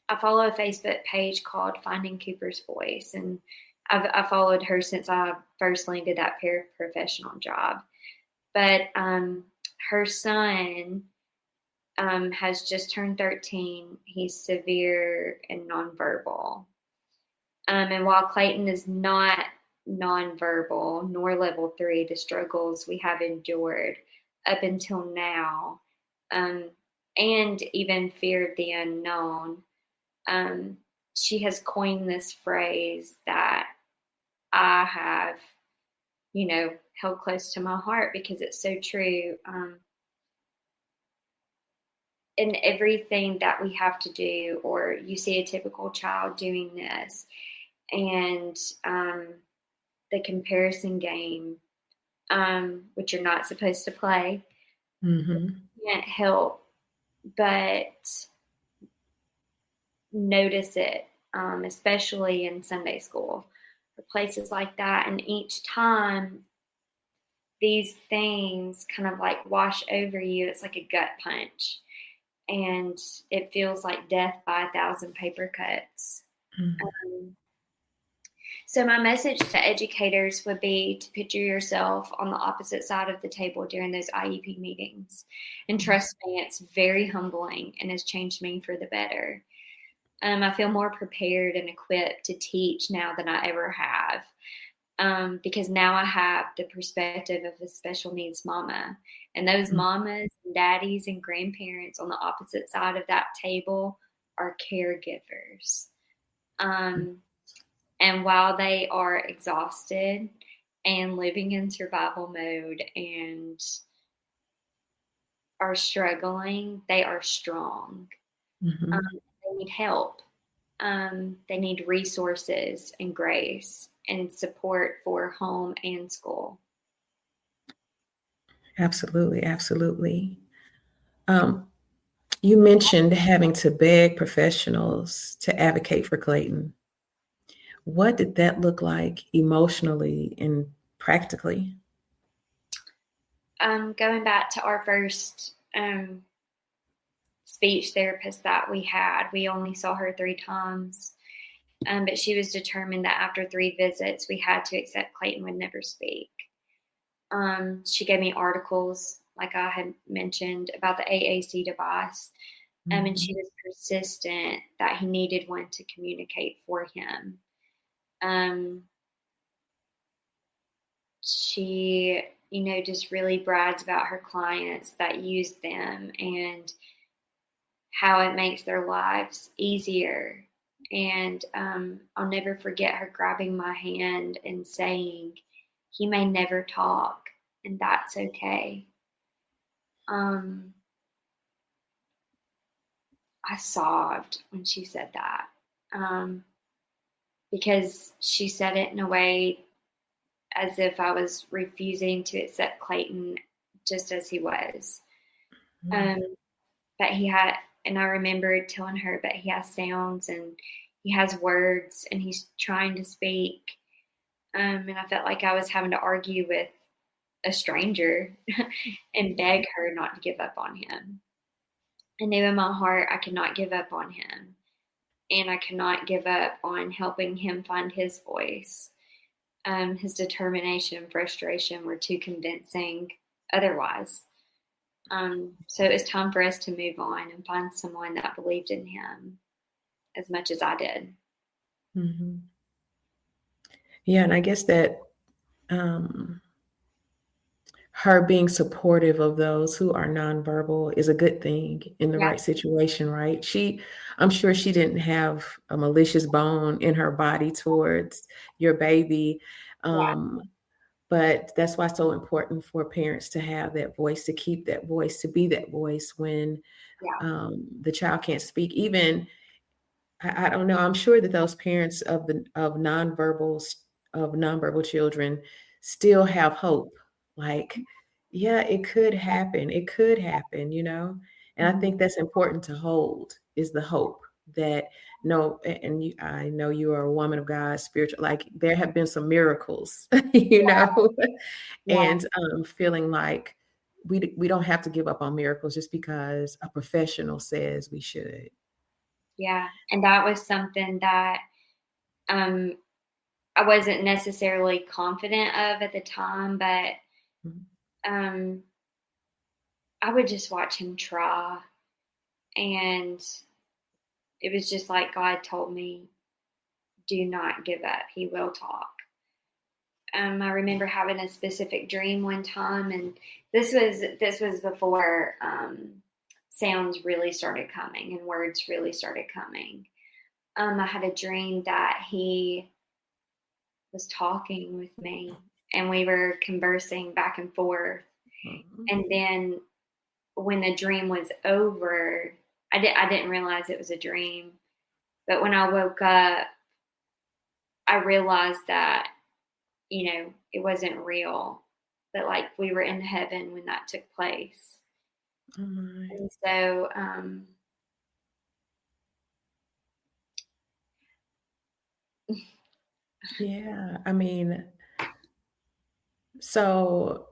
I follow a Facebook page called Finding Cooper's Voice, and I followed her since I first landed that paraprofessional job. But her son has just turned 13. He's severe and nonverbal. And while Clayton is not nonverbal nor level 3, the struggles we have endured up until now, and even fear of the unknown, she has coined this phrase that I have, held close to my heart because it's so true. In everything that we have to do, or you see a typical child doing this, and the comparison game, which you're not supposed to play, you can't help but notice it, especially in Sunday school or places like that. And each time these things kind of like wash over you, it's like a gut punch. And it feels like death by 1,000 paper cuts. So my message to educators would be to picture yourself on the opposite side of the table during those IEP meetings. And trust me, it's very humbling and has changed me for the better. I feel more prepared and equipped to teach now than I ever have, because now I have the perspective of a special needs mama. And those mamas and daddies and grandparents on the opposite side of that table are caregivers. And while they are exhausted and living in survival mode and are struggling, they are strong. They need help. They need resources and grace and support for home and school. Absolutely, absolutely. You mentioned having to beg professionals to advocate for Clayton. What did that look like emotionally and practically? Going back to our first speech therapist that we had, we only saw her 3 times, but she was determined that after 3 visits, we had to accept Clayton would never speak. She gave me articles, like I had mentioned, about the AAC device, and she was persistent that he needed one to communicate for him. She, just really brags about her clients that use them and how it makes their lives easier. And I'll never forget her grabbing my hand and saying, "He may never talk, and that's okay." I sobbed when she said that, because she said it in a way as if I was refusing to accept Clayton just as he was. But he had, and I remember telling her, but he has sounds and he has words and he's trying to speak. And I felt like I was having to argue with a stranger and beg her not to give up on him. I knew in my heart I could not give up on him, and I could not give up on helping him find his voice. His determination and frustration were too convincing otherwise. So it was time for us to move on and find someone that believed in him as much as I did. Mm-hmm. Yeah, and I guess that um, her being supportive of those who are nonverbal is a good thing in the Yeah, right situation, right? I'm sure she didn't have a malicious bone in her body towards your baby. yeah, But that's why it's so important for parents to have that voice, to keep that voice, to be that voice when yeah, the child can't speak. Even I don't know. I'm sure that those parents of nonverbal children still have hope. Like, yeah, it could happen. It could happen, you know? And I mhm, think that's important to hold is the hope that no, and I know you are a woman of God, spiritual, like there have been some miracles, you know, yeah, and feeling like we don't have to give up on miracles just because a professional says we should. yeah. And that was something that um, I wasn't necessarily confident of at the time, but Mhm. um, I would just watch him try. And it was just like God told me, do not give up. He will talk. I remember having a specific dream one time, and this was before sounds really started coming and words really started coming. I had a dream that he was talking with me, and we were conversing back and forth. Mhm. And then when the dream was over, I didn't realize it was a dream. But when I woke up, I realized that it wasn't real, that like we were in heaven when that took place. Oh my. And so, Yeah, I mean, so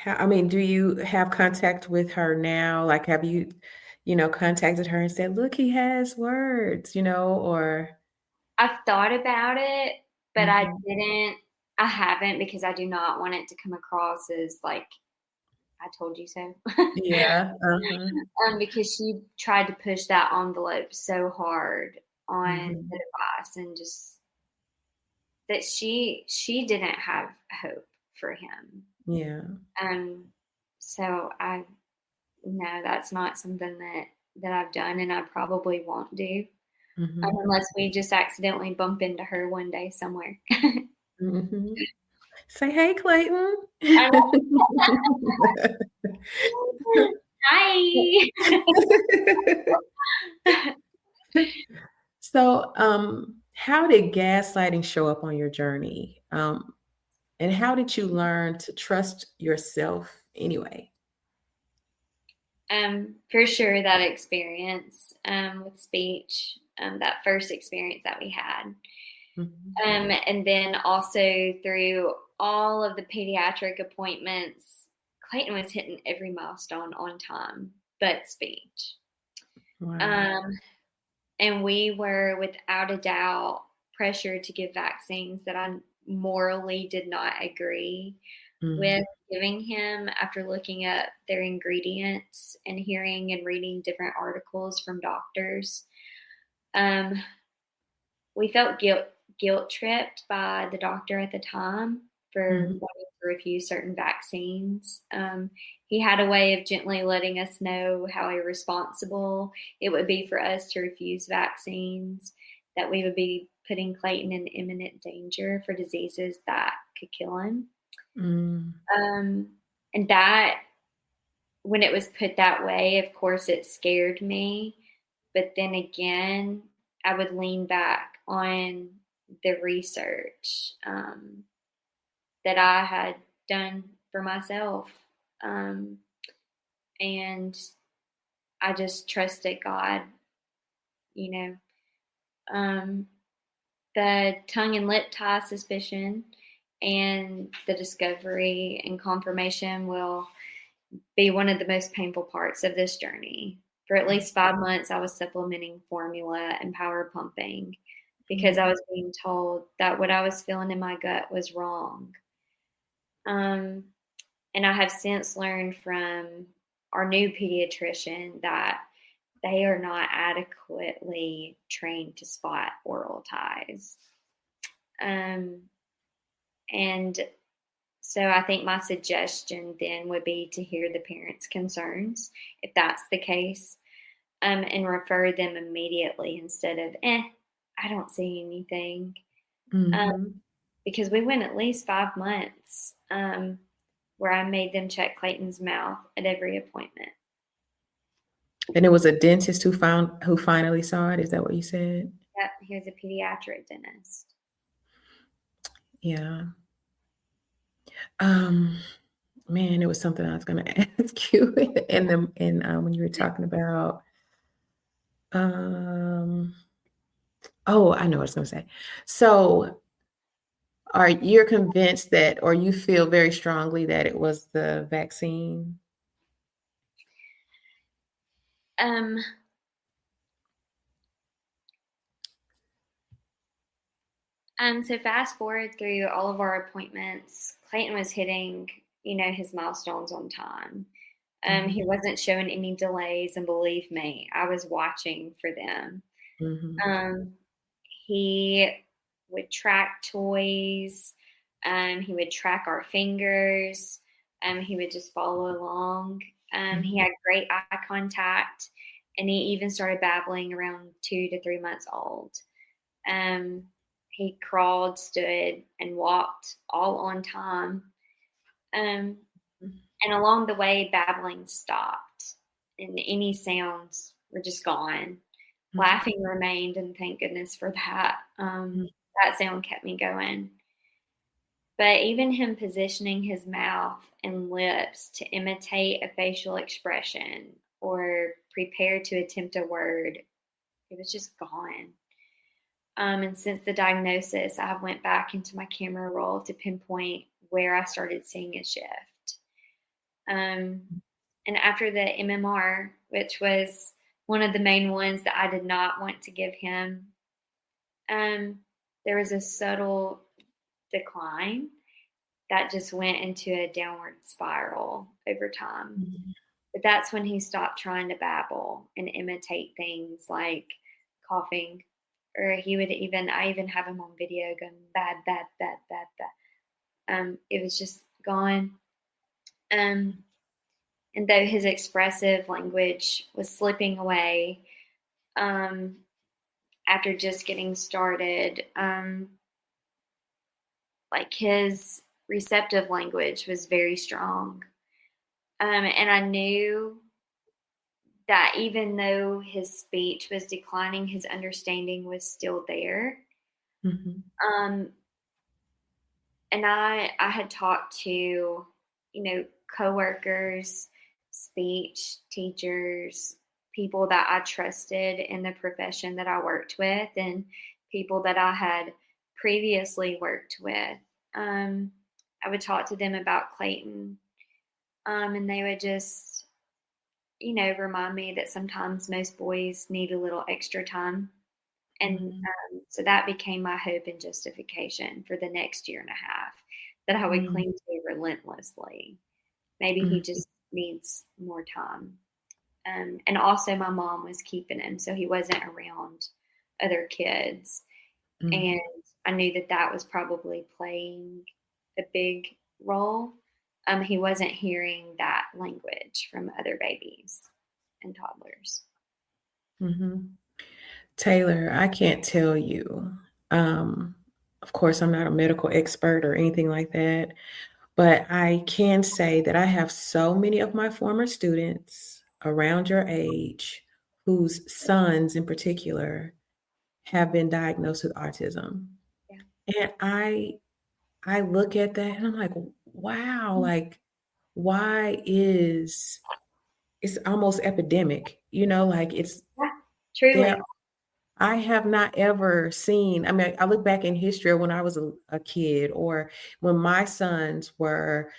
I mean, do you have contact with her now? Like, have you, contacted her and said, "Look, he has words," or I've thought about it, but Mhm. I haven't because I do not want it to come across as like I told you so. Yeah, uh-huh. Because she tried to push that envelope so hard on the Mhm. device and just that she didn't have hope for him. Yeah. Um, so I no, that's not something that I've done, and I probably won't do Mhm. unless we just accidentally bump into her one day somewhere. Mhm. Say, "Hey, Clayton." I know. Hi. So, how did gaslighting show up on your journey? And how did you learn to trust yourself anyway? For sure that experience with speech, that first experience that we had. Mhm. And then also through all of the pediatric appointments, Clayton was hitting every milestone on time, but speech. Wow. Um, and we were without a doubt pressured to give vaccines that I morally did not agree Mm, with giving him after looking up their ingredients and hearing and reading different articles from doctors. Um, we felt guilt tripped by the doctor at the time for mhm, wanting to refuse certain vaccines. He had a way of gently letting us know how irresponsible it would be for us to refuse vaccines, that we would be putting Clayton in imminent danger for diseases that could kill him. mm, Um, and that, when it was put that way, of course, it scared me. But then again, I would lean back on the research that I had done for myself. Um, and I just trusted God, you know. Um, the tongue and lip tie suspicion and the discovery and confirmation will be one of the most painful parts of this journey. For at least 5 months, I was supplementing formula and power pumping because I mm, was being told that what I was feeling in my gut was wrong. And I have since learned from our new pediatrician that they are not adequately trained to spot oral ties. And so I think my suggestion then would be to hear the parents' concerns, if that's the case, and refer them immediately instead of, I don't see anything. Mm-hmm. Because we went at least 5 months where I made them check Clayton's mouth at every appointment. And it was a dentist who finally saw it. Is that what you said? Yep, he was a pediatric dentist. Yeah. Man, it was something I was going to ask you when you were talking about. Oh, I know what I was going to say. So, are you convinced that, or you feel very strongly that it was the vaccine? So fast forward through all of our appointments, Clayton was hitting, his milestones on time. He wasn't showing any delays, and believe me, I was watching for them. He would track toys. He would track our fingers. He would just follow along. He had great eye contact, and he even started babbling around 2 to 3 months old. He crawled, stood, and walked all on time. And along the way, babbling stopped, and any sounds were just gone. Laughing remained, and thank goodness for that. That sound kept me going. But even him positioning his mouth and lips to imitate a facial expression or prepare to attempt a word, it was just gone. And since the diagnosis, I went back into my camera roll to pinpoint where I started seeing a shift. And after the MMR, which was one of the main ones that I did not want to give him, there was a subtle decline that just went into a downward spiral over time. But that's when he stopped trying to babble and imitate things like coughing, or I even have him on video going bad, bad, bad, bad, bad. It was just gone. And though his expressive language was slipping away, after just getting started, like his receptive language was very strong. And I knew that even though his speech was declining, his understanding was still there. And I had talked to, coworkers, speech teachers, people that I trusted in the profession that I worked with, and people that I had previously worked with. I would talk to them about Clayton, and they would just, remind me that sometimes most boys need a little extra time. And so that became my hope and justification for the next year and a half, that I would cling to relentlessly. Maybe he just needs more time. And also my mom was keeping him, so he wasn't around other kids. And I knew that was probably playing a big role. He wasn't hearing that language from other babies and toddlers. Taylor, I can't tell you. Of course, I'm not a medical expert or anything like that, but I can say that I have so many of my former students around your age whose sons in particular have been diagnosed with autism. Yeah. And I look at that and I'm like, wow, like why it's almost epidemic, like it's truly. I have not ever seen, I mean, I look back in history when I was a kid, or when my sons were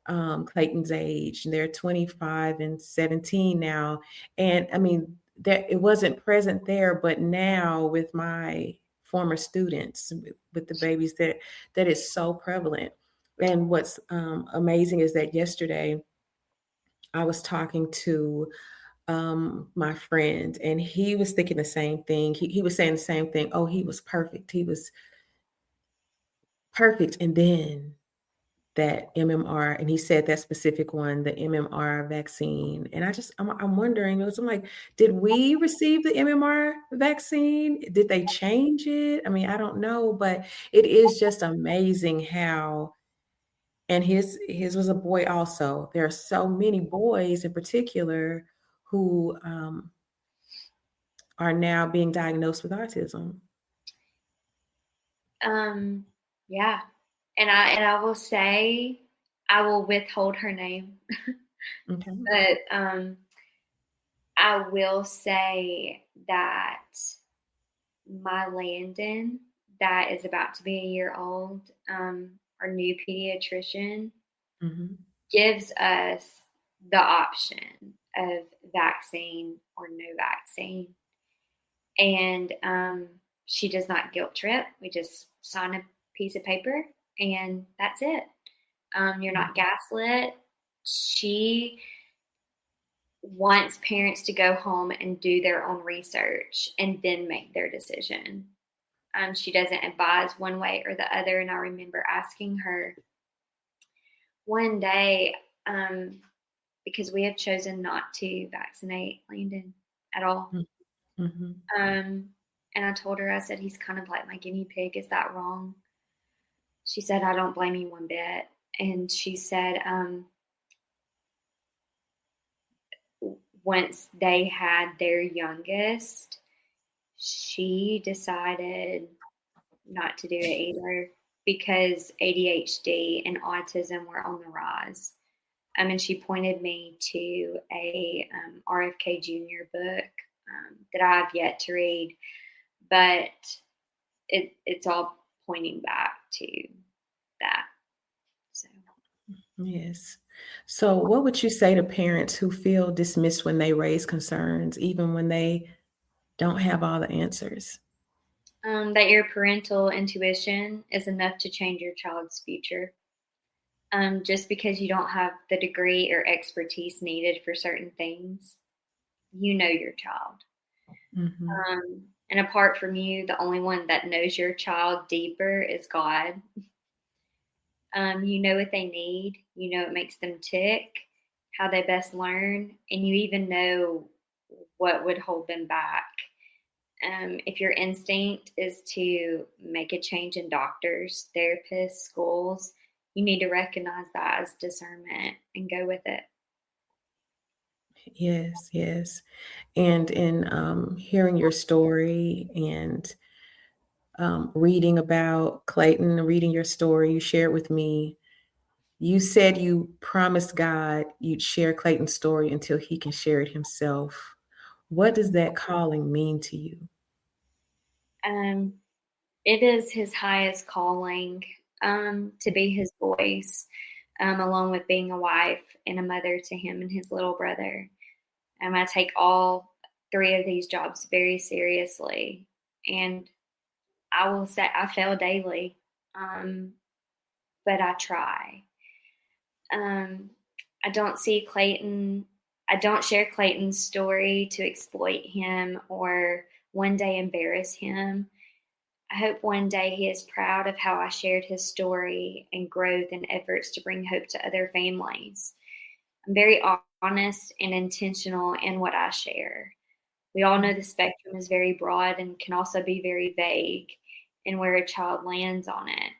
Clayton's age, and they're 25 and 17 now. And I mean, that it wasn't present there, but now with my former students, with the babies, that is so prevalent. And what's amazing is that yesterday I was talking to my friend, and he was thinking the same thing. He was saying the same thing. Oh, he was perfect. He was perfect. And then that MMR, and he said that specific one, the MMR vaccine. And I'm wondering, I'm like, did we receive the MMR vaccine? Did they change it? I mean, I don't know, but it is just amazing how, and his was a boy also. There are so many boys in particular who are now being diagnosed with autism. Yeah. And I will say, I will withhold her name, Okay. but I will say that my Landon, that is about to be a year old, our new pediatrician, Mhm. gives us the option of vaccine or no vaccine. And she does not guilt trip. We just sign a piece of paper and that's it. You're not gaslit. She wants parents to go home and do their own research and then make their decision. She doesn't advise one way or the other. And I remember asking her one day, because we have chosen not to vaccinate Landon at all. Mhm. And I told her, I said, he's kind of like my guinea pig. Is that wrong? She said, I don't blame you one bit. And she said, once they had their youngest, she decided not to do it either because ADHD and autism were on the rise. And she pointed me to a RFK Jr. book that I've yet to read, but it's all pointing back to that. So, Yes. So, what would you say to parents who feel dismissed when they raise concerns, even when they don't have all the answers? that your parental intuition is enough to change your child's future. Just because you don't have the degree or expertise needed for certain things, you know your child. Mhm. And apart from you, the only one that knows your child deeper is God. You know what they need, you know what makes them tick, how they best learn, and you even know what would hold them back. If your instinct is to make a change in doctors, therapists, schools, you need to recognize that as discernment and go with it. Yes, yes. And in hearing your story and reading about Clayton, reading your story you shared with me, you said you promised God you'd share Clayton's story until he can share it himself. What does that calling mean to you? Um, it is his highest calling, to be his voice, along with being a wife and a mother to him and his little brother. I take all three of these jobs very seriously. And I will say I fail daily, but I try. Um, I don't see Clayton, I don't share Clayton's story to exploit him or one day embarrass him. I hope one day he is proud of how I shared his story and growth and efforts to bring hope to other families. I'm very honest and intentional in what I share. We all know the spectrum is very broad and can also be very vague in where a child lands on it.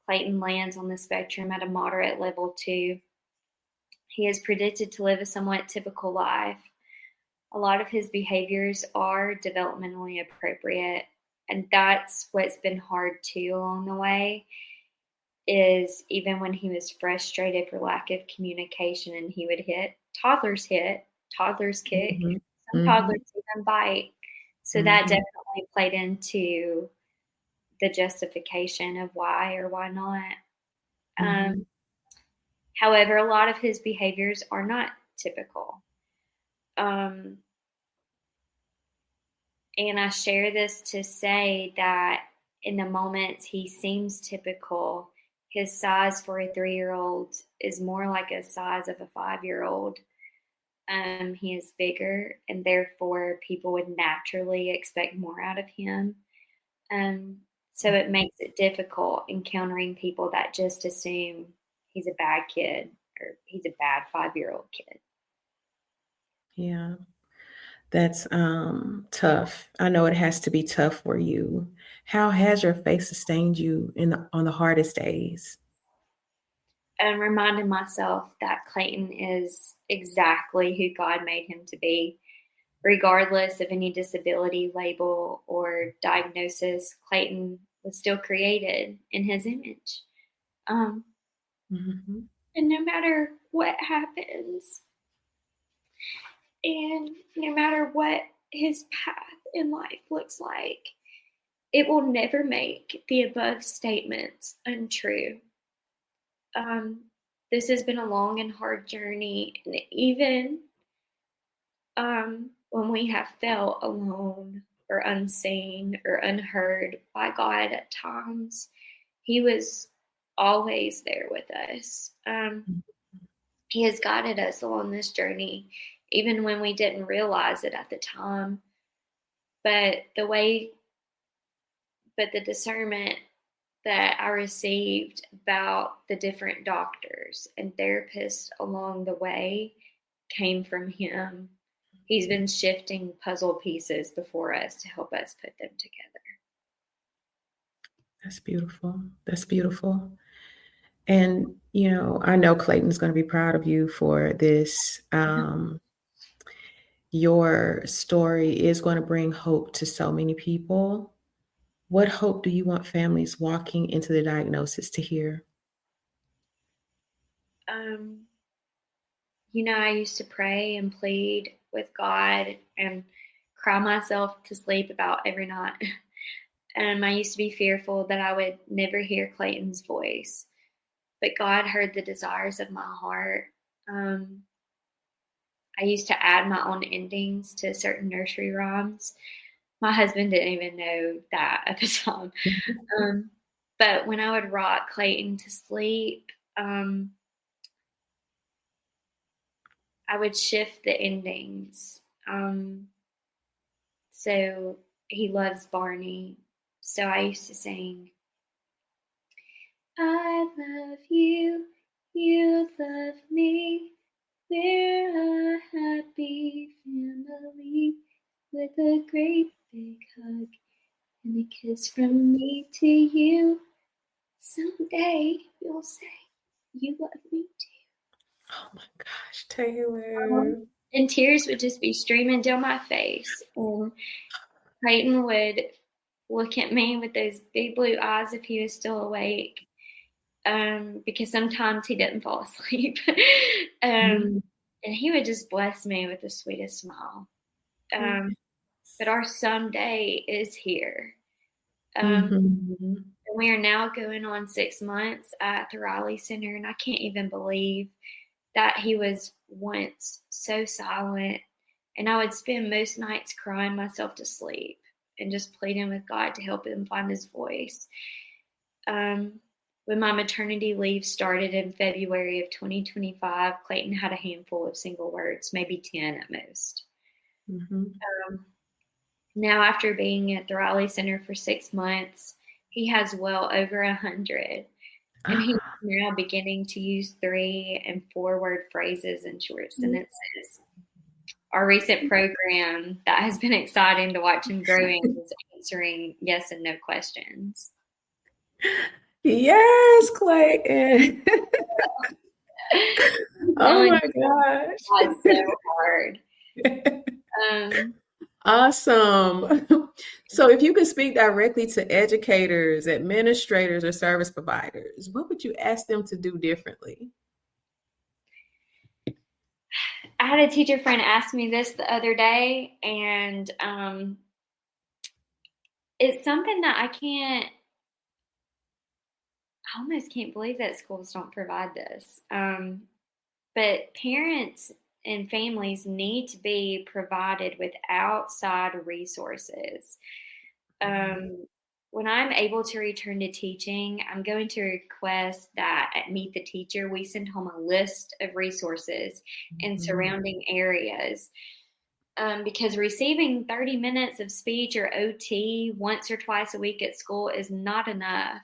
Clayton lands on the spectrum at a moderate level too. He is predicted to live a somewhat typical life. A lot of his behaviors are developmentally appropriate, and that's what's been hard too along the way is even when he was frustrated for lack of communication and he would hit, toddlers kick, Mhm. some Mhm. toddlers even bite. So that Mhm. definitely played into the justification of why or why not. Um, Mhm. However, a lot of his behaviors are not typical. Um, and I share this to say that in the moments he seems typical, his size for a 3-year-old is more like a size of a 5-year-old. He is bigger, and therefore people would naturally expect more out of him. So it makes it difficult encountering people that just assume he's a bad kid or he's a bad 5-year-old kid. Yeah, that's tough. I know it has to be tough for you. How has your faith sustained you on the hardest days? And reminding myself that Clayton is exactly who God made him to be. Regardless of any disability label or diagnosis, Clayton was still created in his image. Um, Mhm. and no matter what happens, and no matter what his path in life looks like, it will never make the above statements untrue. This has been a long and hard journey, and even when we have felt alone or unseen or unheard by God at times, He was always there with us. He has guided us along this journey, even when we didn't realize it at the time. But the discernment that I received about the different doctors and therapists along the way came from Him. He's been shifting puzzle pieces before us to help us put them together. That's beautiful. That's beautiful. And, I know Clayton's going to be proud of you for this. Your story is going to bring hope to so many people. What hope do you want families walking into the diagnosis to hear? Um, I used to pray and plead with God and cry myself to sleep about every night. I used to be fearful that I would never hear Clayton's voice. But God heard the desires of my heart. I used to add my own endings to certain nursery rhymes. My husband didn't even know that at the time. But when I would rock Clayton to sleep, I would shift the endings. So he loves Barney. So I used to sing, I love you, you love me. We're a happy family with a great big hug and a kiss from me to you. Someday you'll say you love me too. Oh my gosh, Taylor. And tears would just be streaming down my face. And Clayton would look at me with those big blue eyes if he was still awake. Because sometimes he didn't fall asleep. Mm. And he would just bless me with the sweetest smile. But our someday is here. Mhm. And we are now going on 6 months at the Riley Center, and I can't even believe that he was once so silent. And I would spend most nights crying myself to sleep and just pleading with God to help him find his voice. When my maternity leave started in February of 2025, Clayton had a handful of single words, maybe 10 at most. Mhm. Now, after being at the Riley Center for 6 months, he has well over 100. And he's now beginning to use 3 and 4 word phrases and short sentences. Our recent program that has been exciting to watch him growing is answering yes and no questions. Yes, Clayton. Oh my gosh. That's so hard. Awesome. So if you could speak directly to educators, administrators, or service providers, what would you ask them to do differently? I had a teacher friend ask me this the other day, and it's something that I almost can't believe that schools don't provide this. But parents and families need to be provided with outside resources. when I'm able to return to teaching, I'm going to request that at Meet the Teacher, we send home a list of resources in surrounding areas. Because receiving 30 minutes of speech or OT once or twice a week at school is not enough.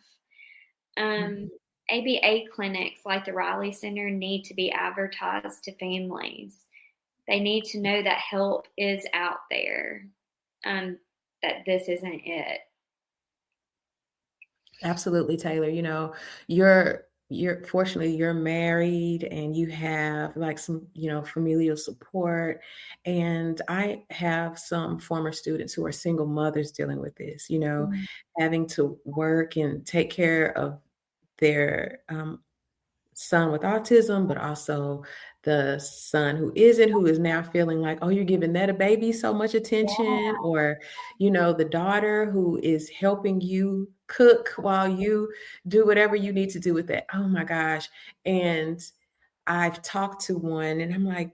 ABA clinics like the Raleigh Center need to be advertised to families. They need to know that help is out there, that this isn't it. Absolutely, Taylor. You're fortunately you're married and you have like some, familial support. And I have some former students who are single mothers dealing with this, Mhm. having to work and take care of their son with autism, but also the son who is now feeling like, oh, you're giving that a baby so much attention, or, the daughter who is helping you cook while you do whatever you need to do with that. Oh my gosh. And I've talked to one and I'm like,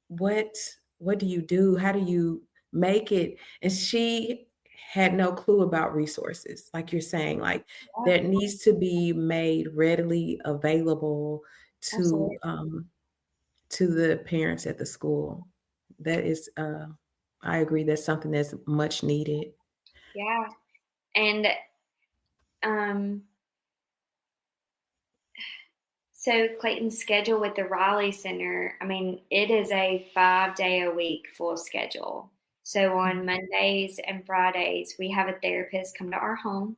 what what do you do? How do you make it? And she had no clue about resources. Like you're saying, like Yeah, that needs to be made readily available absolutely. to the parents at the school. That is I agree that's something that's much needed. Yeah. And um, so Clayton's schedule with the Raleigh Center, I mean, it is a 5-day-a-week full schedule. So on Mondays and Fridays, we have a therapist come to our home.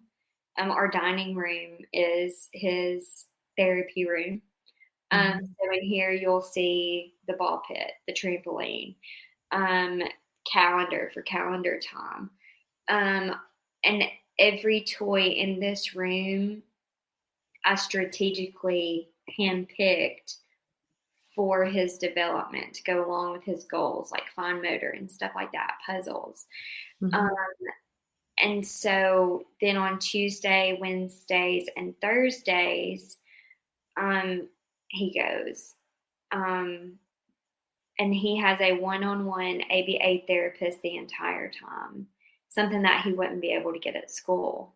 Our dining room is his therapy room. Mhm, So in here, you'll see the ball pit, the trampoline, um, calendar for calendar time. And every toy in this room, I strategically handpicked for his development to go along with his goals, like fine motor and stuff like that, puzzles. Um, mhm, and so then on Tuesday, Wednesdays, and Thursdays, he goes. Um, and he has a one-on-one ABA therapist the entire time, something that he wouldn't be able to get at school.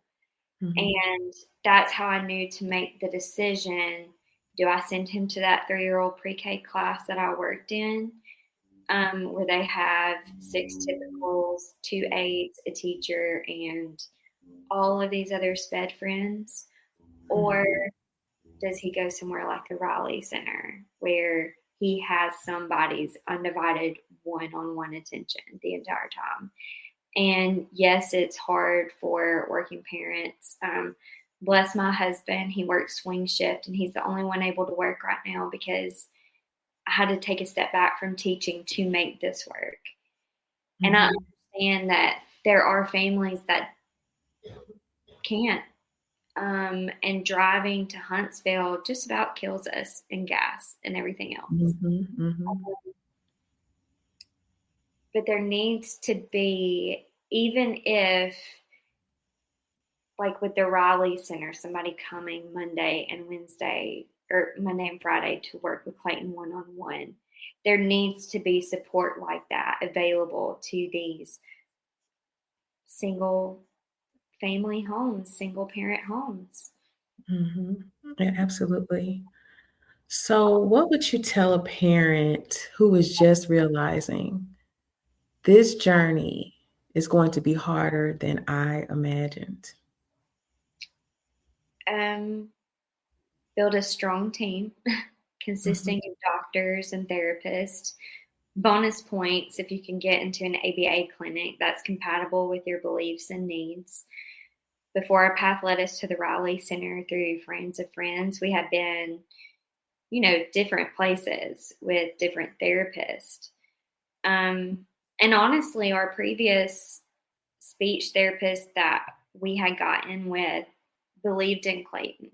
mhm, And that's how I knew to make the decision. Do I send him to that 3-year-old pre-K class that I worked in, where they have 6 typicals, 2 aides, a teacher, and all of these other sped friends? Or mhm, does he go somewhere like the Raleigh Center where he has somebody's undivided one-on-one attention the entire time? And yes, it's hard for working parents. Bless my husband, he works swing shift and he's the only one able to work right now because I had to take a step back from teaching to make this work. And I mhm, understand that there are families that can't. And driving to Huntsville just about kills us in gas and everything else. mhm, mhm, But there needs to be, even if, like with the Raleigh Center, somebody coming Monday and Wednesday or Monday and Friday to work with Clayton one on one, there needs to be support like that available to these single family homes, single parent homes. mhm. Yeah, absolutely. So, what would you tell a parent who is just realizing this journey is going to be harder than I imagined? Um, Build a strong team Mhm, consisting of doctors and therapists. Bonus points if you can get into an ABA clinic that's compatible with your beliefs and needs. Before our path led us to the Raleigh Center through friends of friends, we had been, different places with different therapists. Um, and honestly, our previous speech therapist that we had gotten with believed in Clayton.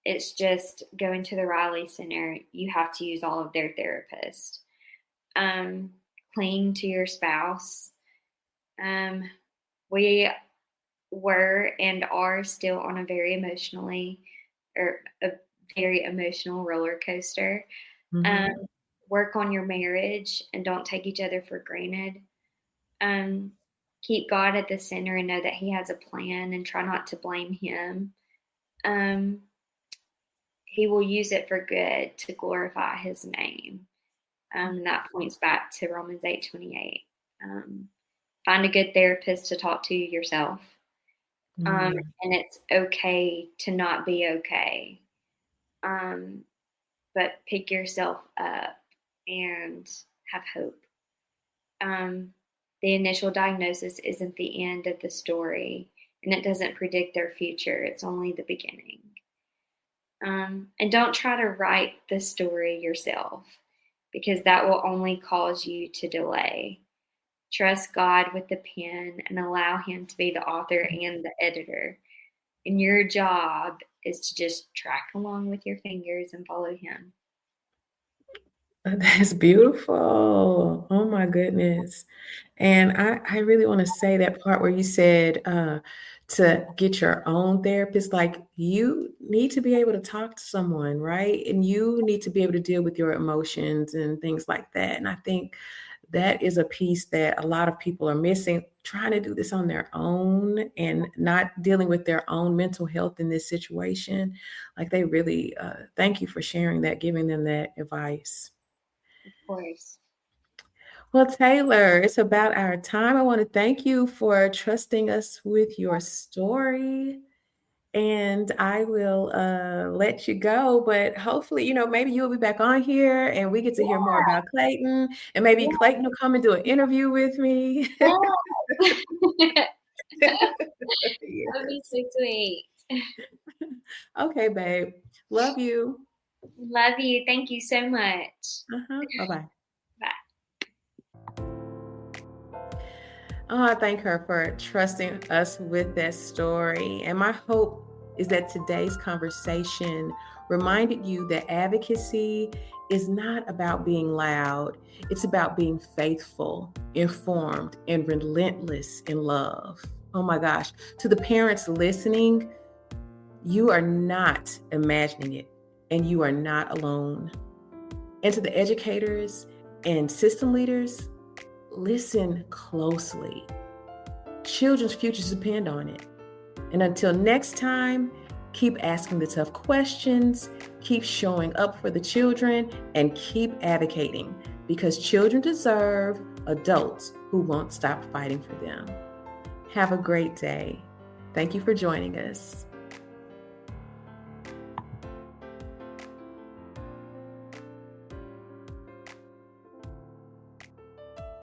It's just going to the Riley Center, you have to use all of their therapists. Um, Cling to your spouse. Um, we were and are still on a very emotional roller coaster. Um, mhm, Work on your marriage and don't take each other for granted. Um, keep God at the center and know that He has a plan, and try not to blame Him, He will use it for good to glorify His name. And that points back to Romans 8:28. Find a good therapist to talk to yourself. And it's okay to not be okay. But pick yourself up and have hope. The initial diagnosis isn't the end of the story, and it doesn't predict their future. It's only the beginning. And don't try to write the story yourself, because that will only cause you to delay. Trust God with the pen and allow Him to be the author and the editor. And your job is to just track along with your fingers and follow Him. That's beautiful. Oh my goodness. And I really want to say that part where you said to get your own therapist, like you need to be able to talk to someone, right? And you need to be able to deal with your emotions and things like that. And I think that is a piece that a lot of people are missing, trying to do this on their own and not dealing with their own mental health in this situation. Like they really, thank you for sharing that, giving them that advice. Of course. Well, Taylor, it's about our time. I want to thank you for trusting us with your story. And I will let you go, but hopefully, maybe you'll be back on here and we get to hear more about Clayton, and maybe Clayton will come and do an interview with me. That would be so sweet. Okay, babe. Love you. Love you. Thank you so much. Bye-bye. Bye. Oh, I thank her for trusting us with that story. And my hope is that today's conversation reminded you that advocacy is not about being loud. It's about being faithful, informed, and relentless in love. Oh my gosh. To the parents listening, you are not imagining it, and you are not alone. And to the educators and system leaders, listen closely. Children's futures depend on it. And until next time, keep asking the tough questions, keep showing up for the children, and keep advocating, because children deserve adults who won't stop fighting for them. Have a great day. Thank you for joining us.